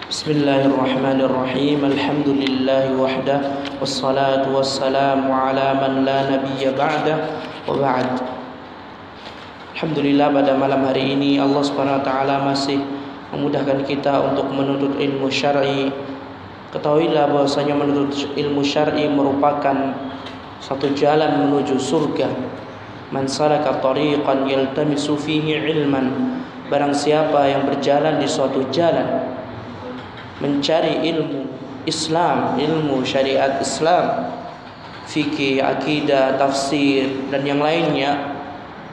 Bismillahirrahmanirrahim. Alhamdulillahi wahdah, wassalatu wassalamu ala man la nabiyya ba'dah, wa ba'd. Alhamdulillah, pada malam hari ini Allah Subhanahu wa taala masih memudahkan kita untuk menuntut ilmu syar'i. Ketahuilah bahwasanya menuntut ilmu syar'i merupakan satu jalan menuju surga. Man salaka tariqan yaltamisu fihi ilman, barang siapa yang berjalan di suatu jalan mencari ilmu Islam, ilmu syariat Islam, fikih, akidah, tafsir dan yang lainnya,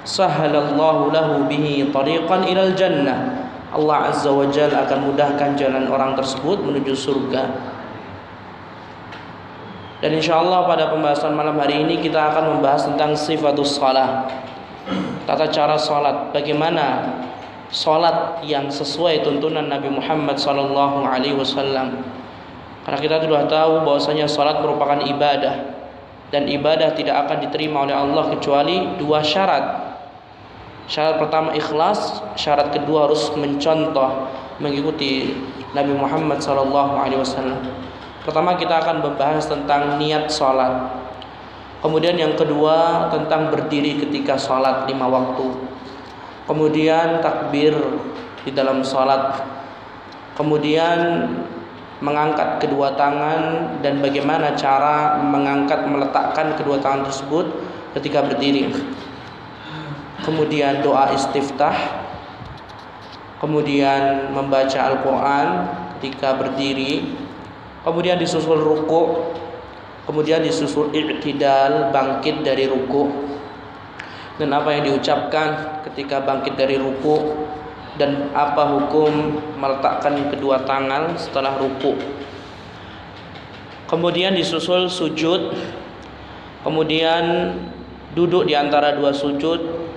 sahhalallahu lahu bihi tariqan ilal jannah. Allah Azza wa Jalla akan mudahkan jalan orang tersebut menuju surga. Dan insyaallah pada pembahasan malam hari ini kita akan membahas tentang sifatus shalah, tata cara salat, bagaimana salat yang sesuai tuntunan Nabi Muhammad sallallahu alaihi wasallam. Karena kita sudah tahu bahwasanya salat merupakan ibadah, dan ibadah tidak akan diterima oleh Allah kecuali dua syarat. Syarat pertama ikhlas, syarat kedua harus mencontoh, mengikuti Nabi Muhammad sallallahu alaihi wasallam. Pertama kita akan membahas tentang niat salat. Kemudian yang kedua tentang berdiri ketika salat 5 waktu. Kemudian takbir di dalam salat. Kemudian mengangkat kedua tangan dan bagaimana cara meletakkan kedua tangan tersebut ketika berdiri. Kemudian doa istiftah. Kemudian membaca Al-Quran ketika berdiri. Kemudian disusul ruku'. Kemudian disusul i'tidal, bangkit dari ruku'. Dan apa yang diucapkan ketika bangkit dari ruku, dan apa hukum meletakkan kedua tangan setelah ruku. Kemudian disusul sujud, kemudian duduk di antara dua sujud,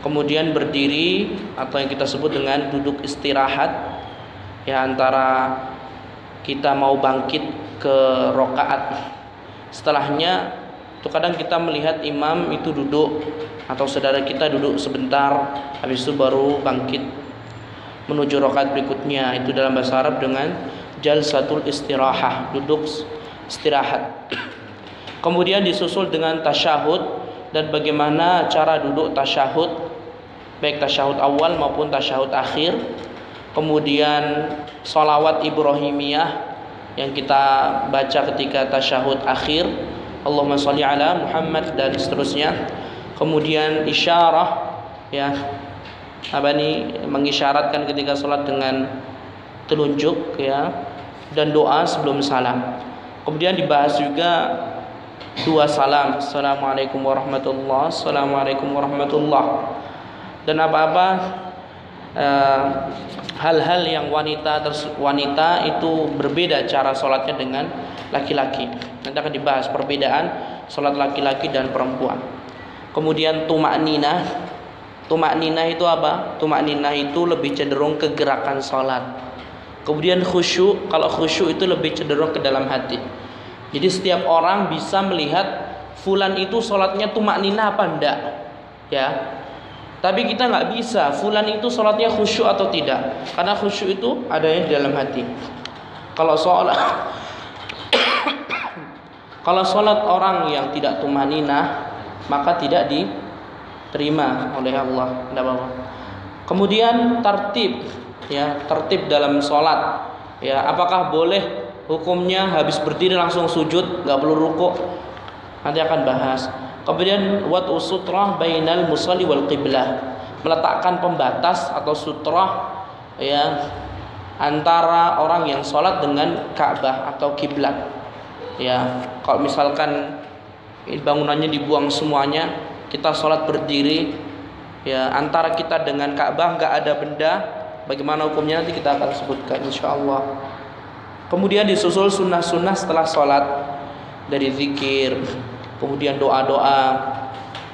kemudian berdiri atau yang kita sebut dengan duduk istirahat, ya, antara kita mau bangkit ke rakaat. Setelahnya itu kadang kita melihat imam itu duduk atau saudara kita duduk sebentar, habis itu baru bangkit menuju rakaat berikutnya. Itu dalam bahasa Arab dengan jalsatul istirahah, duduk istirahat. Kemudian disusul dengan tasyahud dan bagaimana cara duduk tasyahud, baik tasyahud awal maupun tasyahud akhir. Kemudian sholawat Ibrahimiyah yang kita baca ketika tasyahud akhir, Allahumma sholli ala Muhammad dan seterusnya. Kemudian isyarah, ya, mengisyaratkan ketika sholat dengan telunjuk, ya, dan doa sebelum salam. Kemudian dibahas juga dua salam, assalamualaikum warahmatullah, assalamualaikum warahmatullah. Dan apa-apa hal-hal yang wanita itu berbeda cara sholatnya dengan laki-laki. Nanti akan dibahas perbedaan sholat laki-laki dan perempuan. Kemudian tumakninah. Tumakninah itu apa? Tumakninah itu lebih cenderung ke gerakan sholat. Kemudian khusyuk. Kalau khusyuk itu lebih cenderung ke dalam hati. Jadi setiap orang bisa melihat fulan itu sholatnya tumakninah apa enggak, ya. Tapi kita nggak bisa fulan itu sholatnya khusyuk atau tidak, karena khusyuk itu adanya di dalam hati. Kalau sholat orang yang tidak tumaninah, maka tidak diterima oleh Allah. Tidak apa-apa. Kemudian tertib, ya, tertib dalam sholat, ya. Apakah boleh hukumnya habis berdiri langsung sujud, nggak perlu rukuk? Nanti akan bahas. Kemudian wat'u sutrah bainal musalli wal qiblah, meletakkan pembatas atau sutrah, ya, antara orang yang sholat dengan Ka'bah atau kiblat. Ya, kalau misalkan bangunannya dibuang semuanya, kita sholat berdiri, ya, antara kita dengan Ka'bah nggak ada benda, bagaimana hukumnya nanti kita akan sebutkan insyaallah. Kemudian disusul sunnah-sunnah setelah sholat, dari zikir, kemudian doa-doa,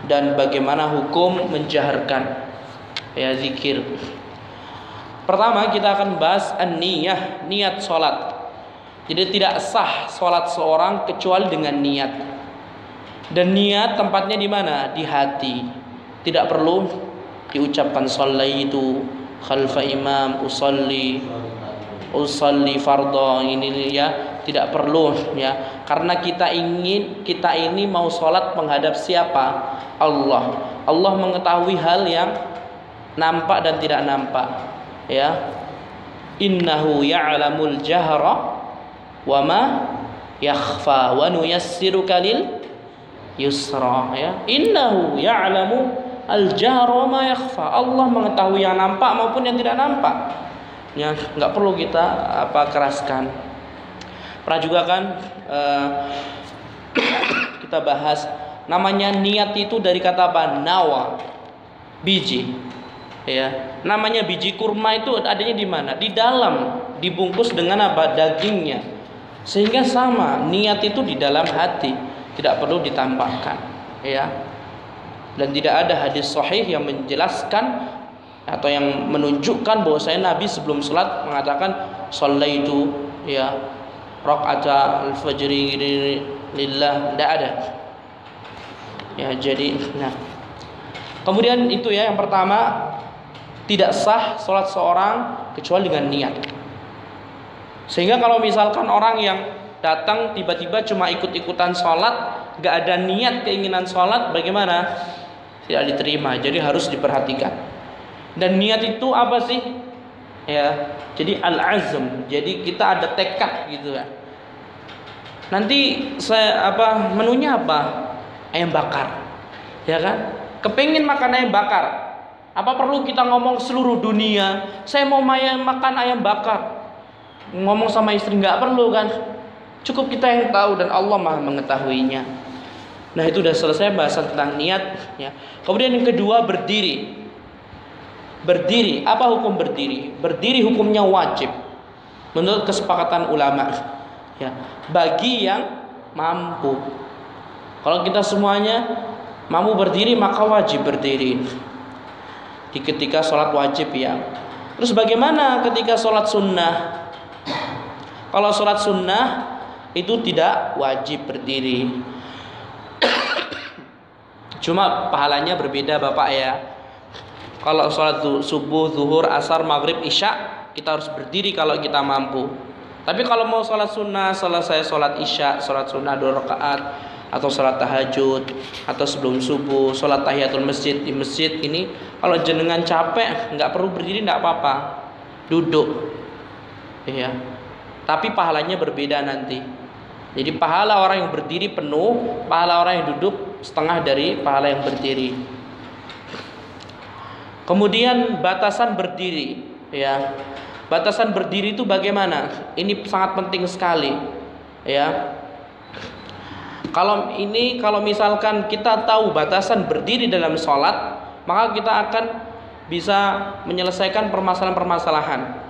dan bagaimana hukum menjaharkan, ya, zikir. Pertama kita akan bahas an-niyah, niat sholat. Jadi tidak sah sholat seorang kecuali dengan niat. Dan niat tempatnya di mana? Di hati. Tidak perlu diucapkan shallaitu khalfa imam usalli, usolli fardhu ini ya, tidak perlu ya, karena kita ini mau sholat menghadap siapa? Allah. Allah mengetahui hal yang nampak dan tidak nampak ya. Innahu ya'lamul jahra wa ma yakhfa wa nuyassiruka lil yusra ya. Innahu ya'lamu al-jahra wa ma yakhfa. Allah mengetahui yang nampak maupun yang tidak nampak. Ya, enggak perlu kita keraskan. Pernah juga kan kita bahas namanya niat itu dari kata apa? Nawa. Biji. Ya, namanya biji kurma itu adanya di mana? Di dalam, dibungkus dengan apa? Dagingnya. Sehingga sama, niat itu di dalam hati, tidak perlu ditampakkan, ya. Dan tidak ada hadis sahih yang menjelaskan atau yang menunjukkan bahwasanya Nabi sebelum salat mengatakan shallaitu ya raq'ata al-fajri lillah, tidak ada. Ya, jadi kemudian itu ya, yang pertama, tidak sah sholat seorang kecuali dengan niat. Sehingga kalau misalkan orang yang datang tiba-tiba cuma ikut-ikutan sholat, gak ada niat keinginan sholat, bagaimana? Tidak diterima. Jadi harus diperhatikan. Dan niat itu apa sih? Ya, jadi al-azm. Jadi kita ada tekad gitu kan. Nanti menunya apa? Ayam bakar. Ya kan? Kepengin makan ayam bakar. Apa perlu kita ngomong seluruh dunia, saya mau makan ayam bakar? Ngomong sama istri nggak perlu kan? Cukup kita yang tahu dan Allah Maha mengetahuinya. Nah, itu udah selesai bahasan tentang niat ya. Kemudian yang kedua, berdiri. Berdiri, apa hukum berdiri? Berdiri hukumnya wajib menurut kesepakatan ulama ya, bagi yang mampu. Kalau kita semuanya mampu berdiri, maka wajib berdiri di ketika sholat wajib ya. Terus bagaimana ketika sholat sunnah? Kalau sholat sunnah itu tidak wajib berdiri. Cuma pahalanya berbeda Bapak ya. Kalau sholat subuh, zuhur, asar, maghrib, isya, kita harus berdiri kalau kita mampu. Tapi kalau mau sholat sunnah, selesai sholat isya, sholat sunnah 2 rakaat, atau sholat tahajud, atau sebelum subuh, sholat tahiyatul masjid di masjid ini, kalau jenengan capek, nggak perlu berdiri, nggak apa-apa, duduk, ya. Tapi pahalanya berbeda nanti. Jadi pahala orang yang berdiri penuh, pahala orang yang duduk setengah dari pahala yang berdiri. Kemudian batasan berdiri, ya. Batasan berdiri itu bagaimana? Ini sangat penting sekali, ya. Kalau misalkan kita tahu batasan berdiri dalam sholat, maka kita akan bisa menyelesaikan permasalahan-permasalahan.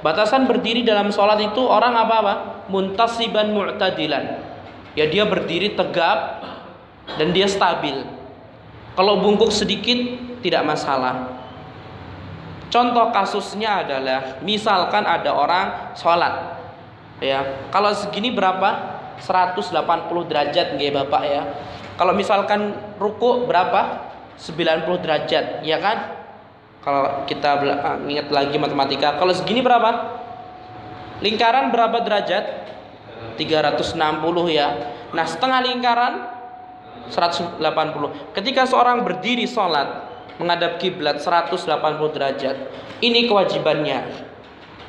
Batasan berdiri dalam sholat itu orang apa? Muntasiban mu'tadilan. Ya, dia berdiri tegap dan dia stabil. Kalau bungkuk sedikit tidak masalah. Contoh kasusnya adalah misalkan ada orang sholat, ya. Kalau segini berapa? 180 derajat nggih Bapak ya. Kalau misalkan ruku berapa? 90 derajat, ya kan? Kalau kita ingat lagi matematika, kalau segini berapa? Lingkaran berapa derajat? 360 ya. Nah, setengah lingkaran 180. Ketika seorang berdiri sholat menghadap kiblat 180 derajat, ini kewajibannya.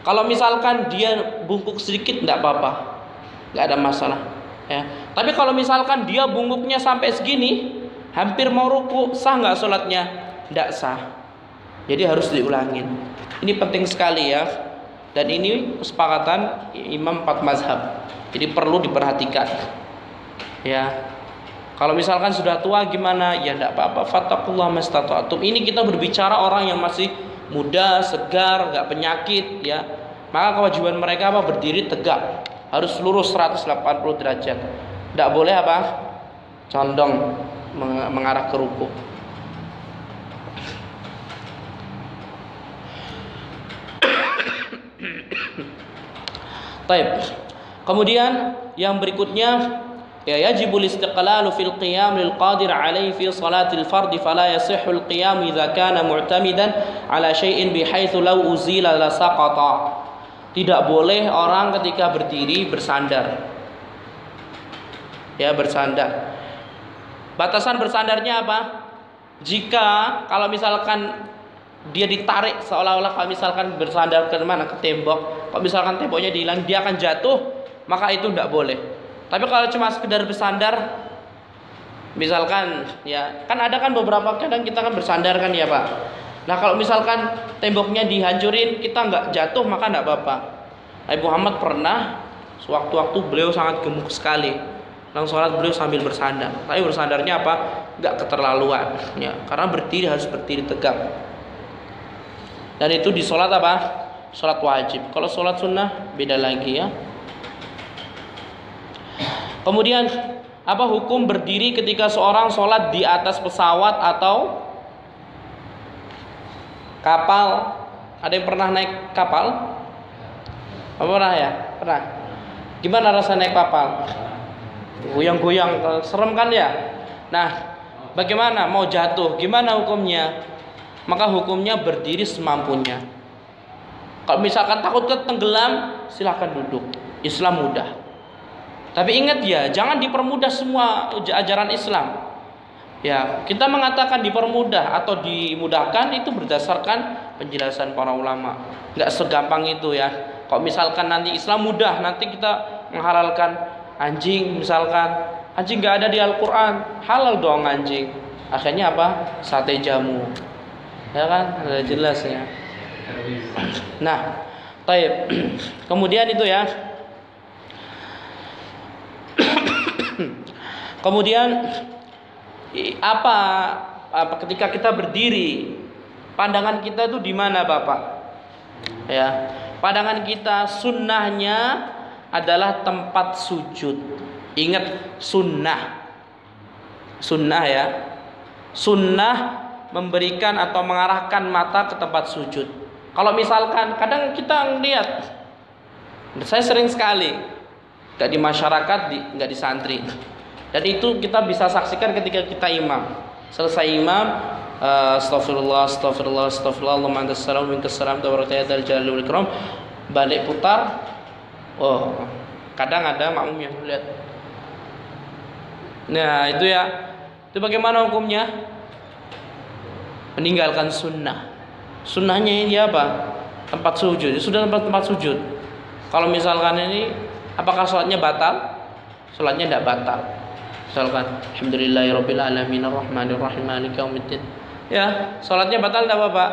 Kalau misalkan dia bungkuk sedikit tidak apa-apa, nggak ada masalah ya. Tapi kalau misalkan dia bungkuknya sampai segini, hampir mau ruku, sah nggak sholatnya? Tidak sah. Jadi harus diulangin. Ini penting sekali ya. Dan ini kesepakatan imam 4 mazhab. Jadi perlu diperhatikan ya. Kalau misalkan sudah tua gimana? Ya tidak apa-apa. Fattaqullaha mastata'tum. Ini kita berbicara orang yang masih muda, segar, nggak penyakit ya. Maka kewajiban mereka apa? Berdiri tegak. Harus lurus 180 derajat. Tidak boleh apa? Condong mengarah ke ruku. Taib. Kemudian yang berikutnya, ya, yajibul istiqlalu fil qiyam lil qadir alaihi fi salatil fardh fala yasihul qiyam idza kana mu'tamidan ala syai'in bihaitsu law uzila la saqata. Tidak boleh orang ketika berdiri bersandar. Ya, bersandar. Batasan bersandarnya apa? Jika kalau misalkan dia ditarik seolah-olah kalau misalkan bersandar ke mana? Ke tembok. Kalau misalkan temboknya dihilang, dia akan jatuh, maka itu tidak boleh. Tapi kalau cuma sekedar bersandar, misalkan ya, kan ada kan beberapa kadang kita kan bersandar kan ya Pak. Nah kalau misalkan temboknya dihancurin, kita nggak jatuh, maka nggak apa-apa. Nabi Muhammad pernah sewaktu-waktu beliau sangat gemuk sekali. Langsung sholat beliau sambil bersandar. Tapi bersandarnya apa? Nggak keterlaluan. Ya, karena berdiri harus berdiri tegak. Dan itu di sholat apa? Sholat wajib. Kalau sholat sunnah beda lagi ya. Kemudian apa hukum berdiri ketika seorang sholat di atas pesawat atau kapal? Ada yang pernah naik kapal? Apa pernah ya? Pernah. Gimana rasa naik kapal? Goyang-goyang, serem kan ya? Nah, bagaimana mau jatuh? Gimana hukumnya? Maka hukumnya berdiri semampunya. Kalau misalkan takut tenggelam, silahkan duduk. Islam mudah. Tapi ingat ya, jangan dipermudah semua ajaran Islam. Ya, kita mengatakan dipermudah atau dimudahkan itu berdasarkan penjelasan para ulama. Nggak segampang itu ya. Kalau misalkan nanti Islam mudah, nanti kita menghalalkan anjing misalkan, anjing nggak ada di Al-Quran, halal dong anjing. Akhirnya apa? Sate jamu, ya kan? Sudah jelas ya. Nah, taib. Kemudian itu ya. Kemudian apa ketika kita berdiri, pandangan kita itu di mana Bapak? Ya, pandangan kita sunnahnya adalah tempat sujud. Ingat sunnah. Sunnah ya. Sunnah memberikan atau mengarahkan mata ke tempat sujud. Kalau misalkan kadang kita lihat, saya sering sekali gak di masyarakat, gak di santri. Dan itu kita bisa saksikan ketika kita imam. Selesai imam, astagfirullah, astagfirullah, astagfirullah, Allahumma antas salam, minkas salam, tabarakatuh, al-jalal wal ikram. Balik putar. Oh, kadang ada makmum yang lihat. Nah, itu ya. Itu bagaimana hukumnya? Meninggalkan sunnah. Sunnahnya ini apa? Tempat sujud. Sudah tempat sujud. Kalau misalkan ini, apakah sholatnya batal? Sholatnya tidak batal. Misalkan, alhamdulillahirabbil alamin arrahmanir rahim maliki yaumiddin. Ya, sholatnya batal tidak apa-apa?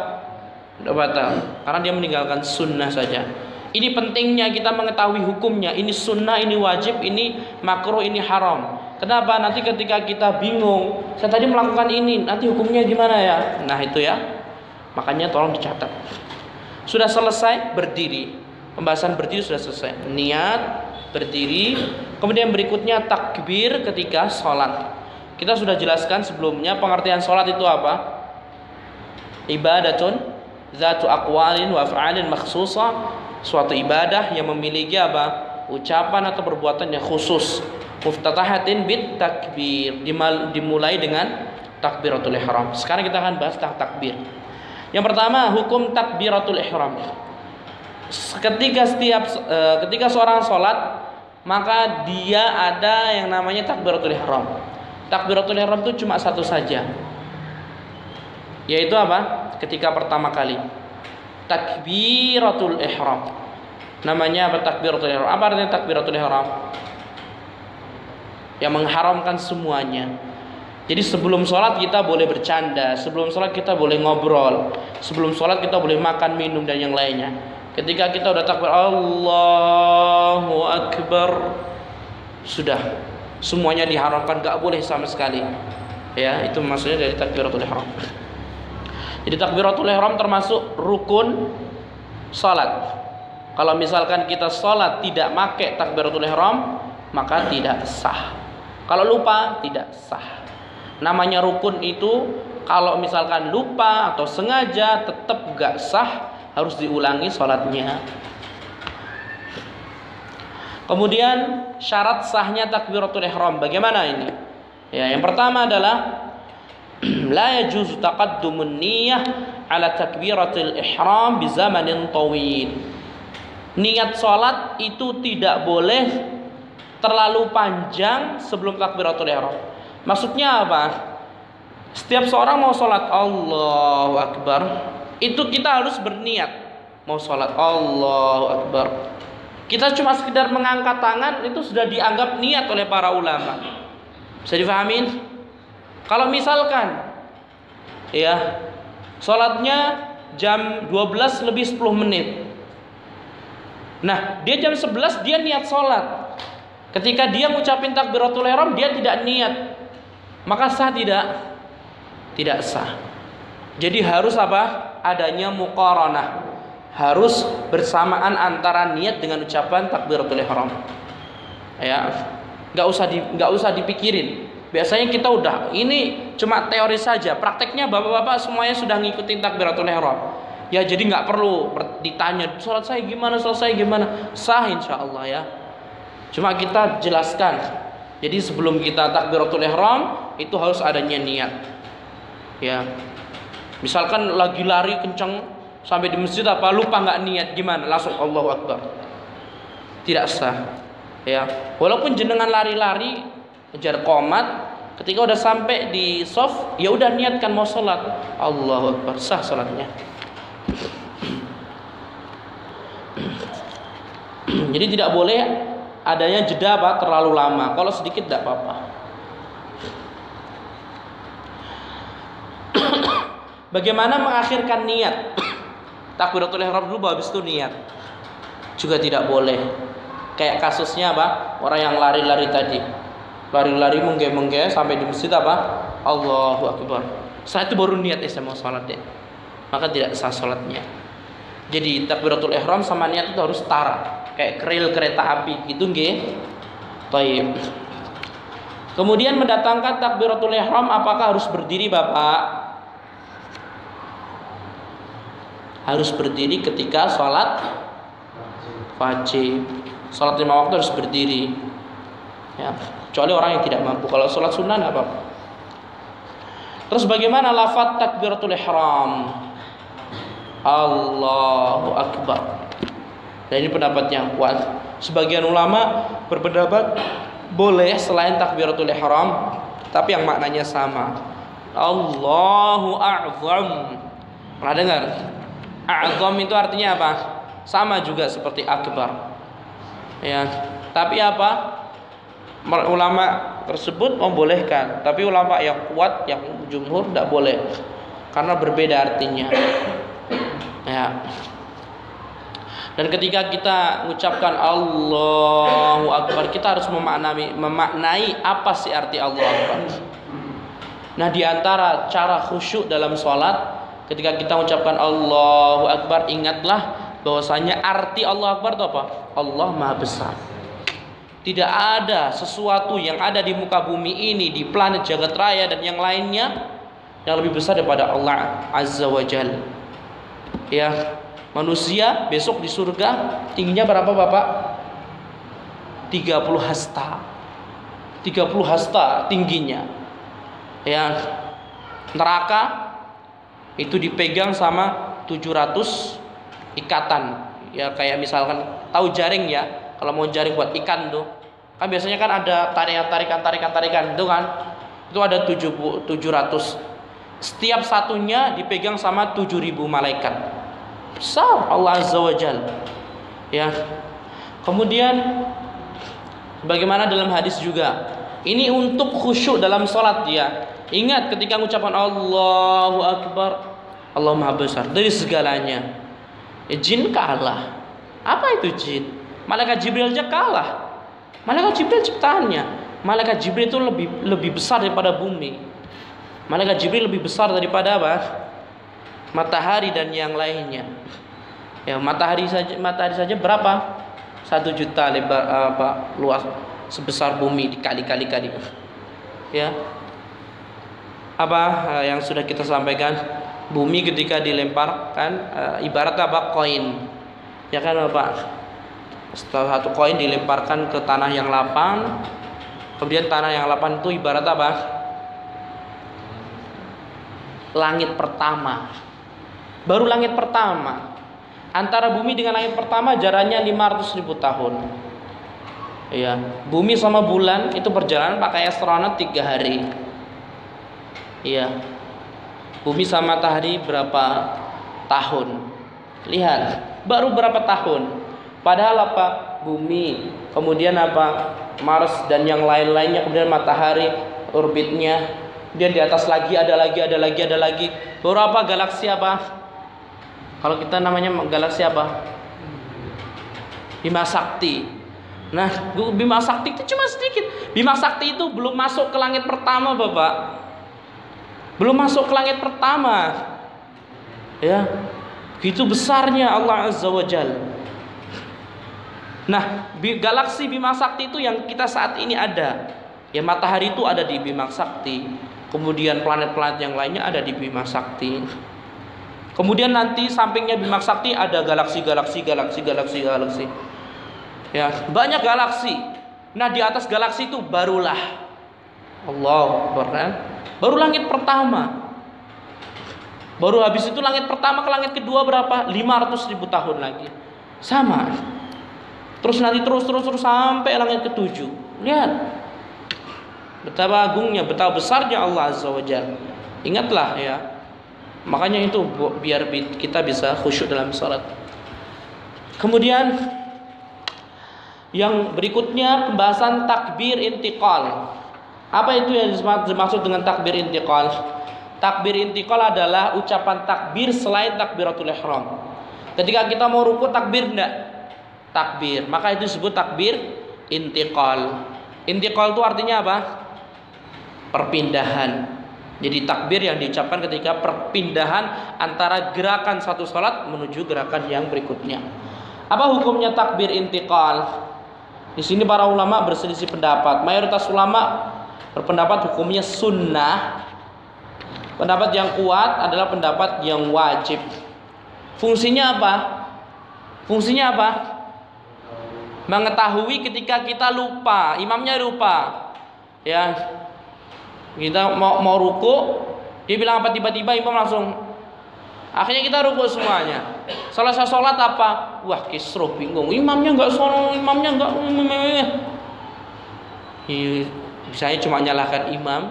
Tidak batal. Karena dia meninggalkan sunnah saja. Ini pentingnya kita mengetahui hukumnya. Ini sunnah, ini wajib, ini makruh, ini haram. Kenapa? Nanti ketika kita bingung, saya tadi melakukan ini, nanti hukumnya gimana ya? Nah itu ya. Makanya tolong dicatat. Sudah selesai berdiri. Pembahasan berdiri sudah selesai. Niat berdiri. Kemudian berikutnya takbir ketika sholat. Kita sudah jelaskan sebelumnya pengertian sholat itu apa? Ibadatun zatu aqwalin wa af'alin makhsusah. Suatu ibadah yang memiliki apa? Ucapan atau perbuatan yang khusus. Muftatahatin bit takbir, dimulai dengan takbiratul ihram. Sekarang kita akan bahas tentang takbir. Yang pertama, hukum takbiratul ihram. Ketika seorang sholat, maka dia ada yang namanya takbiratul ihram. Takbiratul ihram itu cuma satu saja, yaitu apa? Ketika pertama kali takbiratul ihram. Namanya apa? Takbiratul ihram. Apa artinya takbiratul ihram? Yang mengharamkan semuanya. Jadi sebelum sholat kita boleh bercanda, sebelum sholat kita boleh ngobrol, sebelum sholat kita boleh makan, minum dan yang lainnya. Ketika kita udah takbir Allahu Akbar, sudah semuanya diharamkan, gak boleh sama sekali. Ya, itu maksudnya dari takbiratul ihram. Jadi takbiratul ihram termasuk rukun salat. Kalau misalkan kita salat tidak pakai takbiratul ihram, maka tidak sah. Kalau lupa tidak sah. Namanya rukun itu kalau misalkan lupa atau sengaja tetap gak sah, harus diulangi salatnya. Kemudian syarat sahnya takbiratul ihram bagaimana ini? Ya, yang pertama adalah la yajuzu taqaddumun niyyah ala takbiratul ihram bi zamanin tawil. niat sholat itu tidak boleh terlalu panjang sebelum takbiratul ihram. Maksudnya apa? Setiap seorang mau sholat Allahu Akbar, itu kita harus berniat mau sholat Allahu Akbar. Kita cuma sekedar mengangkat tangan itu sudah dianggap niat oleh para ulama. Bisa difahamin? Kalau misalkan ya sholatnya jam 12 lebih 10 menit. Nah, dia jam 11 dia niat sholat. Ketika dia ngucapin takbiratul ihram dia tidak niat, maka sah tidak? Tidak sah. Jadi harus apa? Adanya muqaranah. Harus bersamaan antara niat dengan ucapan takbiratul ihram. Ya, nggak usah dipikirin. Biasanya kita udah ini cuma teori saja. Prakteknya bapak-bapak semuanya sudah ngikutin takbiratul ihram. Ya jadi nggak perlu ditanya sholat saya gimana, sah insya Allah ya. Cuma kita jelaskan. Jadi sebelum kita takbiratul ihram itu harus adanya niat. Ya, misalkan lagi lari kencang sampai di masjid apa lupa nggak niat gimana, langsung Allahu Akbar, tidak sah. Ya, walaupun jenengan lari-lari ngejar qomat, ketika udah sampai di shaf ya udah niatkan mau sholat Allahu Akbar, sah sholatnya. Jadi tidak boleh adanya jeda apa terlalu lama. Kalau sedikit tidak apa-apa. Bagaimana mengakhirkan niat? Takbiratul ihram dulu habis itu niat. Juga tidak boleh. Kayak kasusnya apa? Orang yang lari-lari tadi. Lari-lari mengge-mengge sampai di masjid apa? Allahu Akbar. Setelah itu baru niat saya mau sholat deh. Maka tidak sah sholatnya. Jadi takbiratul ihram sama niat itu harus setara, kayak keril kereta api gitu nggih. Baik. Kemudian mendatangkan takbiratul ihram apakah harus berdiri Bapak? Harus berdiri ketika sholat wajib. Sholat 5 waktu harus berdiri. Ya, kecuali orang yang tidak mampu. Kalau sholat sunnah enggak apa-apa. Terus bagaimana lafaz takbiratul ihram? Allahu Akbar. Dan ini pendapat yang kuat. Sebagian ulama berpendapat boleh selain takbiratul ihram, tapi yang maknanya sama. Allahu A'zam. Pernah dengar? A'zam itu artinya apa? Sama juga seperti akbar. Ya, tapi apa? Ulama tersebut membolehkan, tapi ulama yang kuat, yang jumhur tidak boleh, karena berbeda artinya. Ya. Dan ketika kita mengucapkan Allahu Akbar, kita harus memaknai apa sih arti Allahu Akbar. Nah, di antara cara khusyuk dalam sholat, ketika kita mengucapkan Allahu Akbar, ingatlah bahwasanya arti Allahu Akbar itu apa? Allah Maha Besar. Tidak ada sesuatu yang ada di muka bumi ini, di planet jagat raya dan yang lainnya yang lebih besar daripada Allah Azza wa Jalla. Ya, manusia besok di surga tingginya berapa Bapak? 30 hasta. 30 hasta tingginya. Ya, neraka itu dipegang sama 700 ikatan. Ya kayak misalkan tahu jaring ya. Kalau mau jaring buat ikan tuh, kan biasanya kan ada tarikan itu kan. Itu ada 700. Setiap satunya dipegang sama 7.000 malaikat. Besar Allah Azza wa Jalla. Ya. Kemudian bagaimana dalam hadis juga. Ini untuk khusyuk dalam sholat ya. Ingat ketika mengucapkan Allahu Akbar, Allah Maha Besar dari segalanya. Jin kalah. Apa itu jin? Malaikat Jibril aja kalah. Malaikat Jibril ciptaannya. Malaikat Jibril itu lebih besar daripada bumi. Malaikat Jibril lebih besar daripada apa? Matahari dan yang lainnya. Ya, matahari saja berapa? 1 juta lebar luas, sebesar bumi dikali-kali. Ya. Apa yang sudah kita sampaikan? Bumi ketika dilemparkan ibarat apa? Koin. Ya kan Bapak? Setelah satu koin dilemparkan ke tanah yang lapang, kemudian tanah yang lapang itu ibarat apa? Langit pertama. Baru langit pertama. Antara bumi dengan langit pertama jaraknya 500.000 tahun. Ya, bumi sama bulan itu perjalanan pakai astronot 3 hari. Ya, bumi sama matahari berapa tahun? Lihat, baru berapa tahun. Padahal apa? Bumi, kemudian apa? Mars dan yang lain-lainnya, kemudian matahari, orbitnya. Kemudian di atas lagi ada lagi. Berapa galaksi apa? Kalau kita namanya galaksi apa? Bima Sakti. Nah, Bima Sakti itu cuma sedikit. Bima Sakti itu belum masuk ke langit pertama, Bapak. Belum masuk ke langit pertama. Ya. Gitu besarnya Allah Azza wa Jalla. Nah, galaksi Bima Sakti itu yang kita saat ini ada. Ya, matahari itu ada di Bima Sakti. Kemudian planet-planet yang lainnya ada di Bima Sakti. Kemudian nanti sampingnya Bima Sakti ada galaksi. Ya, banyak galaksi. Nah, di atas galaksi itu barulah Allah, baru langit pertama. Baru habis itu langit pertama ke langit kedua berapa? 500.000 tahun lagi. Sama. Terus nanti terus sampai langit ke-7. Lihat. Betapa agungnya, betapa besarnya Allah Azza wa Jalla. Ingatlah ya. Makanya itu biar kita bisa khusyuk dalam salat. Kemudian yang berikutnya pembahasan takbir intiqal. Apa itu yang dimaksud dengan takbir intiqal? Takbir intiqal adalah ucapan takbir selain takbiratul ihram. Ketika kita mau ruku takbir enggak? Takbir. Maka itu disebut takbir intiqal. Intiqal itu artinya apa? Perpindahan. Jadi takbir yang diucapkan ketika perpindahan antara gerakan satu salat menuju gerakan yang berikutnya. Apa hukumnya takbir intiqal? Di sini para ulama berselisih pendapat. Mayoritas ulama berpendapat hukumnya sunnah. Pendapat yang kuat adalah pendapat yang wajib. Fungsinya apa? Fungsinya apa? Mengetahui ketika kita lupa, imamnya lupa. Ya. Kita mau ruku, dia bilang apa tiba-tiba imam langsung. Akhirnya kita ruku semuanya. Selesai sholat apa? Wah, kisruh bingung. Imamnya enggak sholat, imamnya enggak. Saya cuma nyalahkan imam.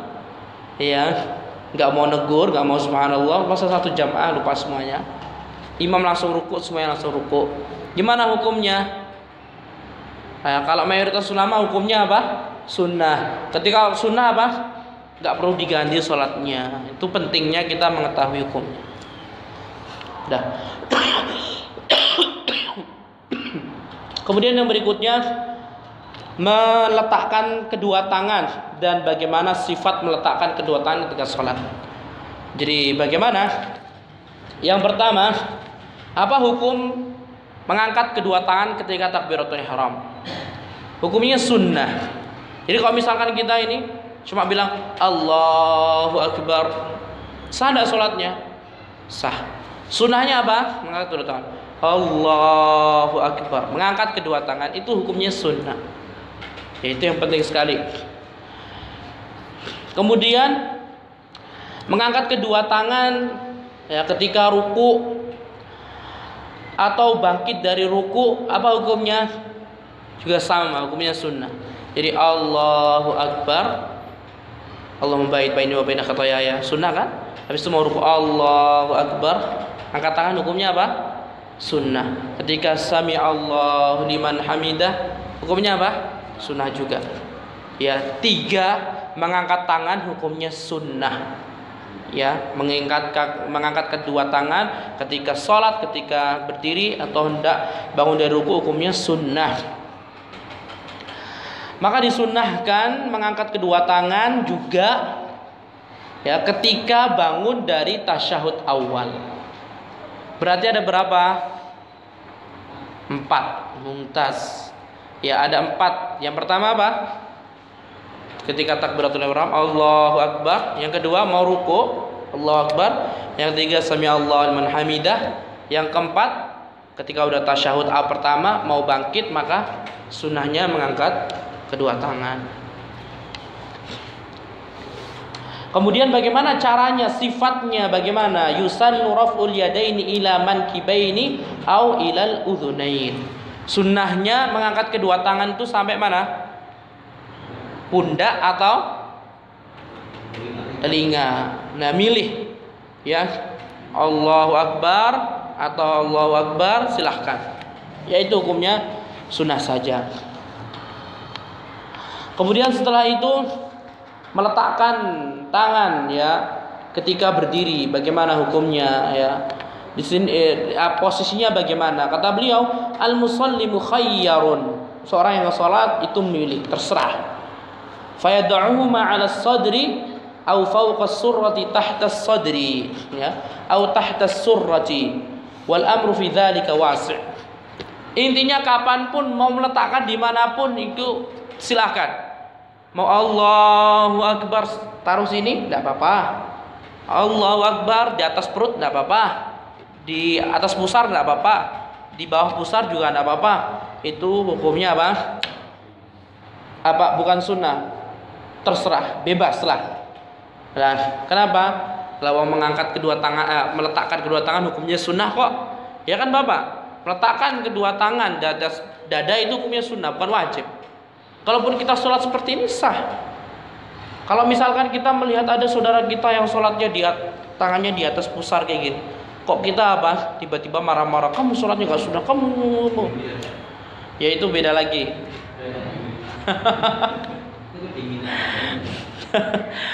Ya. Enggak mau negur, enggak mau subhanallah. Masa satu jamaah lupa semuanya. Imam langsung ruku, semuanya langsung ruku. Gimana hukumnya? Nah, kalau mayoritas ulama hukumnya apa? Sunnah. Ketika sunnah apa? Enggak perlu diganti sholatnya. Itu pentingnya kita mengetahui hukumnya. Dah. Kemudian yang berikutnya meletakkan kedua tangan dan bagaimana sifat meletakkan kedua tangan ketika sholat. Jadi bagaimana? Yang pertama, apa hukum mengangkat kedua tangan ketika takbiratul ihram? Hukumnya sunnah. Jadi kalau misalkan kita ini cuma bilang Allahu Akbar, sah tidak sholatnya? Sah. Sunnahnya apa? Mengangkat kedua tangan. Allahu Akbar, mengangkat kedua tangan itu hukumnya sunnah. Itu yang penting sekali. Kemudian mengangkat kedua tangan ya ketika ruku atau bangkit dari ruku, apa hukumnya? Juga sama, hukumnya sunnah. Jadi Allahu Akbar, Allahumma ba'id baini wa baina khataaya, sunnah kan? Habis itu mau ruku Allahu Akbar, angkat tangan, hukumnya apa? Sunnah. Ketika sami Allahu liman hamidah, hukumnya apa? Sunnah juga. Ya, 3 mengangkat tangan hukumnya sunnah. Ya, mengangkat kedua tangan ketika sholat, ketika berdiri atau hendak bangun dari ruku hukumnya sunnah. Maka disunnahkan mengangkat kedua tangan juga ya ketika bangun dari tasyahud awal. Berarti ada berapa? 4 mumtaz. Ya, ada 4. Yang pertama apa? Ketika takbiratul ihram Allahu Akbar. Yang kedua mau ruku Allahu Akbar. Yang ketiga sami Allahu liman hamidah. Yang keempat ketika udah tasyahud pertama mau bangkit maka sunnahnya mengangkat kedua tangan. Kemudian bagaimana caranya, sifatnya bagaimana? Yusannu raf'ul yadaini ila mankibaini au ilal udhunain. Sunnahnya mengangkat kedua tangan itu sampai mana? Pundak atau telinga. Nah, milih ya. Allahu Akbar atau Allahu Akbar, silahkan. Yaitu hukumnya sunnah saja. Kemudian setelah itu meletakkan tangan ya ketika berdiri, bagaimana hukumnya ya? Di sini posisinya bagaimana? Kata beliau, al-musalli mukhayyarun. Seorang yang salat itu memilih, terserah. Fayad'uhu ma'ala as-sadri au fawqa as-surrati tahta as-sadri ya, au tahta as-surrati. Wal amru fi dzalika wasi'. Intinya kapanpun mau meletakkan dimanapun itu silahkan. Mau Allahu Akbar taruh sini, tidak apa-apa. Allahu Akbar di atas perut, tidak apa-apa. Di atas pusar, tidak apa-apa. Di bawah pusar juga tidak apa-apa. Itu hukumnya apa? Bukan sunnah. Terserah, bebas lah. Nah, kenapa? Kalau mengangkat kedua tangan, meletakkan kedua tangan hukumnya sunnah kok. Ya kan Bapak? Meletakkan kedua tangan di atas dada itu hukumnya sunnah, bukan wajib. Kalaupun kita sholat seperti ini sah. Kalau misalkan kita melihat ada saudara kita yang sholatnya tangannya di atas pusar kayak gini, kok kita apa? Tiba-tiba marah-marah, kamu sholatnya gak sunnah, kamu. Ya itu beda lagi.